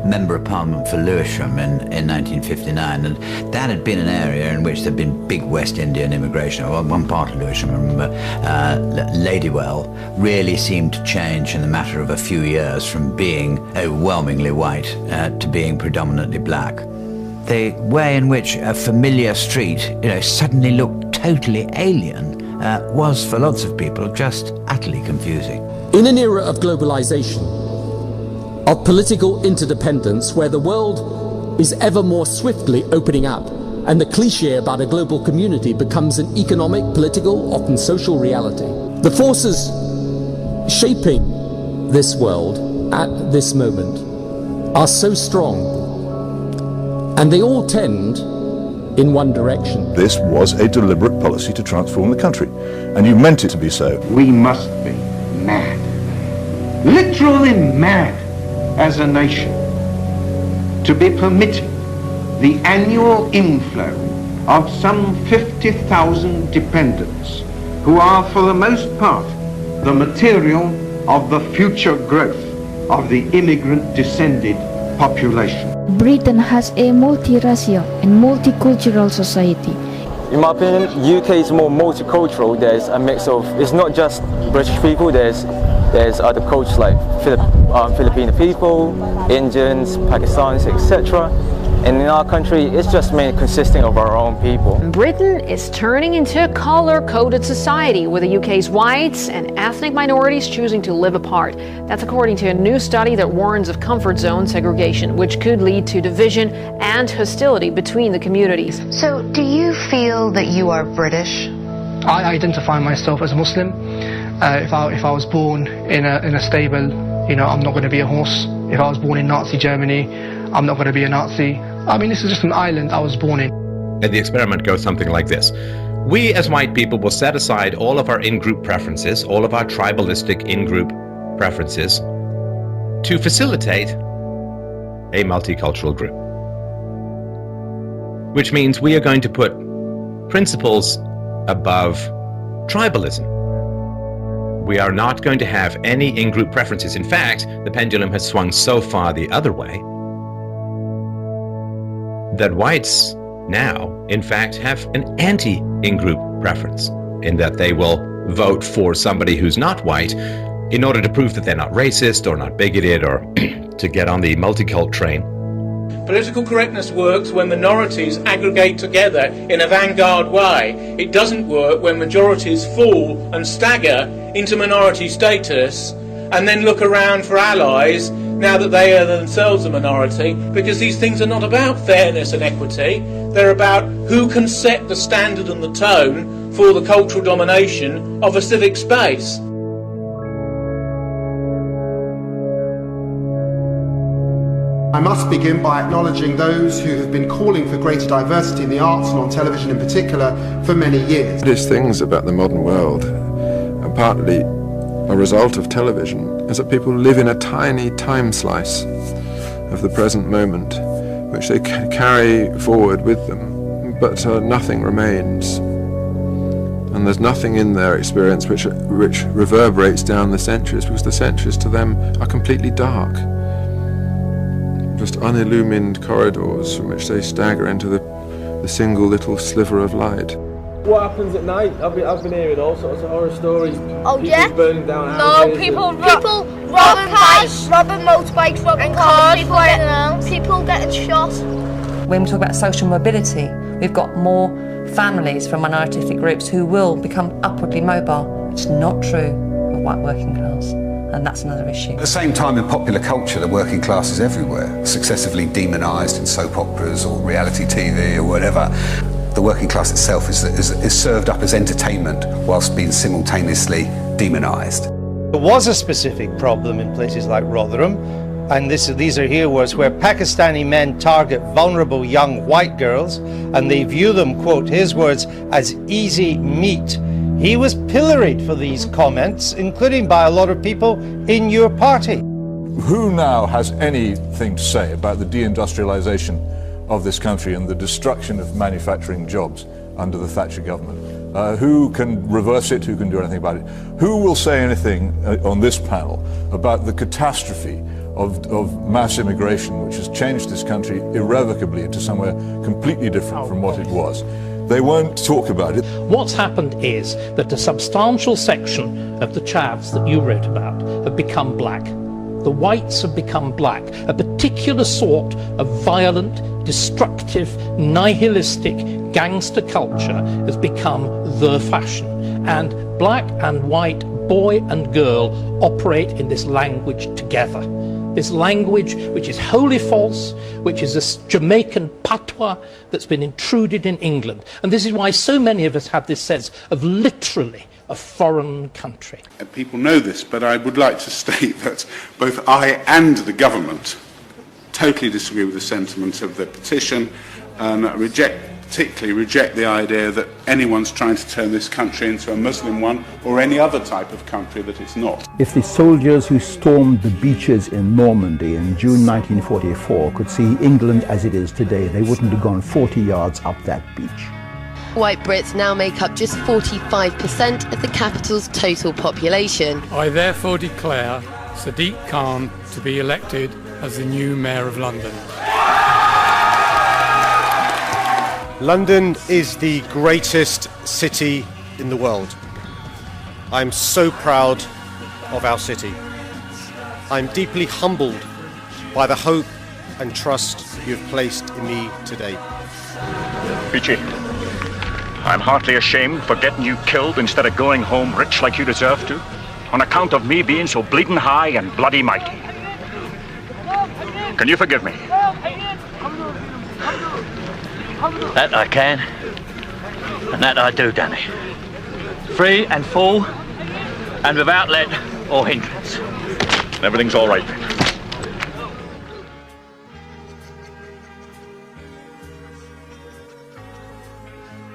Member of Parliament for Lewisham in 1959, and that had been an area in which there had been big West Indian immigration. One part of Lewisham, I remember, Ladywell, really seemed to change in the matter of a few years from being overwhelmingly white to being predominantly black. The way in which a familiar street, suddenly looked totally alien was, for lots of people, just utterly confusing. In an era of globalization, of political interdependence, where the world is ever more swiftly opening up, and the cliché about a global community becomes an economic, political, often social reality. The forces shaping this world at this moment are so strong, and they all tend in one direction. This was a deliberate policy to transform the country, and you meant it to be so. We must be mad, literally mad, as a nation, to be permitting the annual inflow of some 50,000 dependents who are, for the most part, the material of the future growth of the immigrant-descended population. Britain has a multiracial and multicultural society. In my opinion, UK is more multicultural. There's a mix of, it's not just British people, there's other cultures like Filipino people, Indians, Pakistanis, etc. And in our country, it's just mainly consisting of our own people. Britain is turning into a color-coded society, with the UK's whites and ethnic minorities choosing to live apart. That's according to a new study that warns of comfort zone segregation, which could lead to division and hostility between the communities. So, do you feel that you are British? I identify myself as a Muslim. If I was born in a stable, I'm not going to be a horse. If I was born in Nazi Germany, I'm not going to be a Nazi. I mean, this is just an island I was born in. And the experiment goes something like this. We as white people will set aside all of our in-group preferences, all of our tribalistic in-group preferences, to facilitate a multicultural group. Which means we are going to put principles above tribalism. We are not going to have any in-group preferences. In fact, the pendulum has swung so far the other way that whites now, in fact, have an anti-in-group preference, in that they will vote for somebody who's not white in order to prove that they're not racist or not bigoted or to get on the multicult train. Political correctness works when minorities aggregate together in a vanguard way. It doesn't work when majorities fall and stagger into minority status and then look around for allies now that they are themselves a minority, because these things are not about fairness and equity. They're about who can set the standard and the tone for the cultural domination of a civic space. I must begin by acknowledging those who have been calling for greater diversity in the arts and on television in particular for many years. These things about the modern world, and partly a result of television, is that people live in a tiny time slice of the present moment, which they carry forward with them, but nothing remains. And there's nothing in their experience which reverberates down the centuries, because the centuries to them are completely dark. Just unillumined corridors from which they stagger into the single little sliver of light. What happens at night? I've been hearing all sorts of horror stories. Oh, people yeah? burning down No, houses. people robbing bikes, robbing motorbikes, robbing cars, people getting shot. When we talk about social mobility, we've got more families from minority ethnic groups who will become upwardly mobile. It's not true of white working class, and that's another issue. At the same time, in popular culture, the working class is everywhere, successively demonised in soap operas or reality TV or whatever. The working class itself is served up as entertainment whilst being simultaneously demonised. There was a specific problem in places like Rotherham, and these are here words where Pakistani men target vulnerable young white girls and they view them, quote, his words, as easy meat. He was pilloried for these comments, including by a lot of people in your party. Who now has anything to say about the deindustrialization of this country and the destruction of manufacturing jobs under the Thatcher government? Who can reverse it? Who can do anything about it? Who will say anything on this panel about the catastrophe of mass immigration, which has changed this country irrevocably into somewhere completely different from what it was? They won't talk about it. What's happened is that a substantial section of the chavs that you wrote about have become black. The whites have become black. A particular sort of violent, destructive, nihilistic gangster culture has become the fashion. And black and white, boy and girl operate in this language together. This language which is wholly false, which is a Jamaican patois that's been intruded in England. And this is why so many of us have this sense of literally a foreign country. People know this, but I would like to state that both I and the government totally disagree with the sentiment of the petition and particularly reject the idea that anyone's trying to turn this country into a Muslim one or any other type of country that it's not. If the soldiers who stormed the beaches in Normandy in June 1944 could see England as it is today, they wouldn't have gone 40 yards up that beach. White Brits now make up just 45% of the capital's total population. I therefore declare Sadiq Khan to be elected as the new Mayor of London. London is the greatest city in the world. I'm so proud of our city. I'm deeply humbled by the hope and trust you have placed in me today. Peachy, I'm heartily ashamed for getting you killed instead of going home rich like you deserve to, on account of me being so bleeding high and bloody mighty. Can you forgive me? That I can, and that I do, Danny. Free and full, and without let or hindrance. Everything's all right then.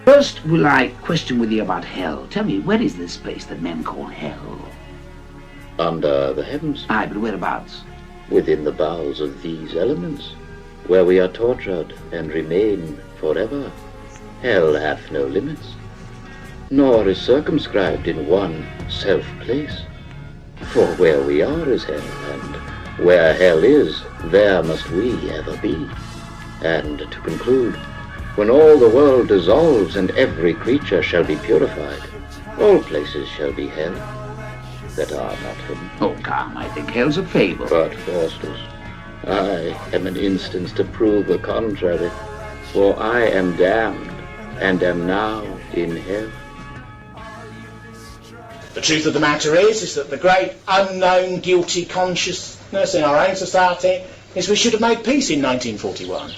First, will I question with you about hell. Tell me, where is this place that men call hell? Under the heavens. Aye, but whereabouts? Within the bowels of these elements, where we are tortured and remain forever. Hell hath no limits, nor is circumscribed in one self-place. For where we are is hell, and where hell is, there must we ever be. And to conclude, when all the world dissolves and every creature shall be purified, all places shall be hell that are not hidden. Oh, come, I think hell's a fable. But, Faustus, I am an instance to prove the contrary, for I am damned, and am now in hell. The truth of the matter is that the great unknown guilty consciousness in our own society is we should have made peace in 1941.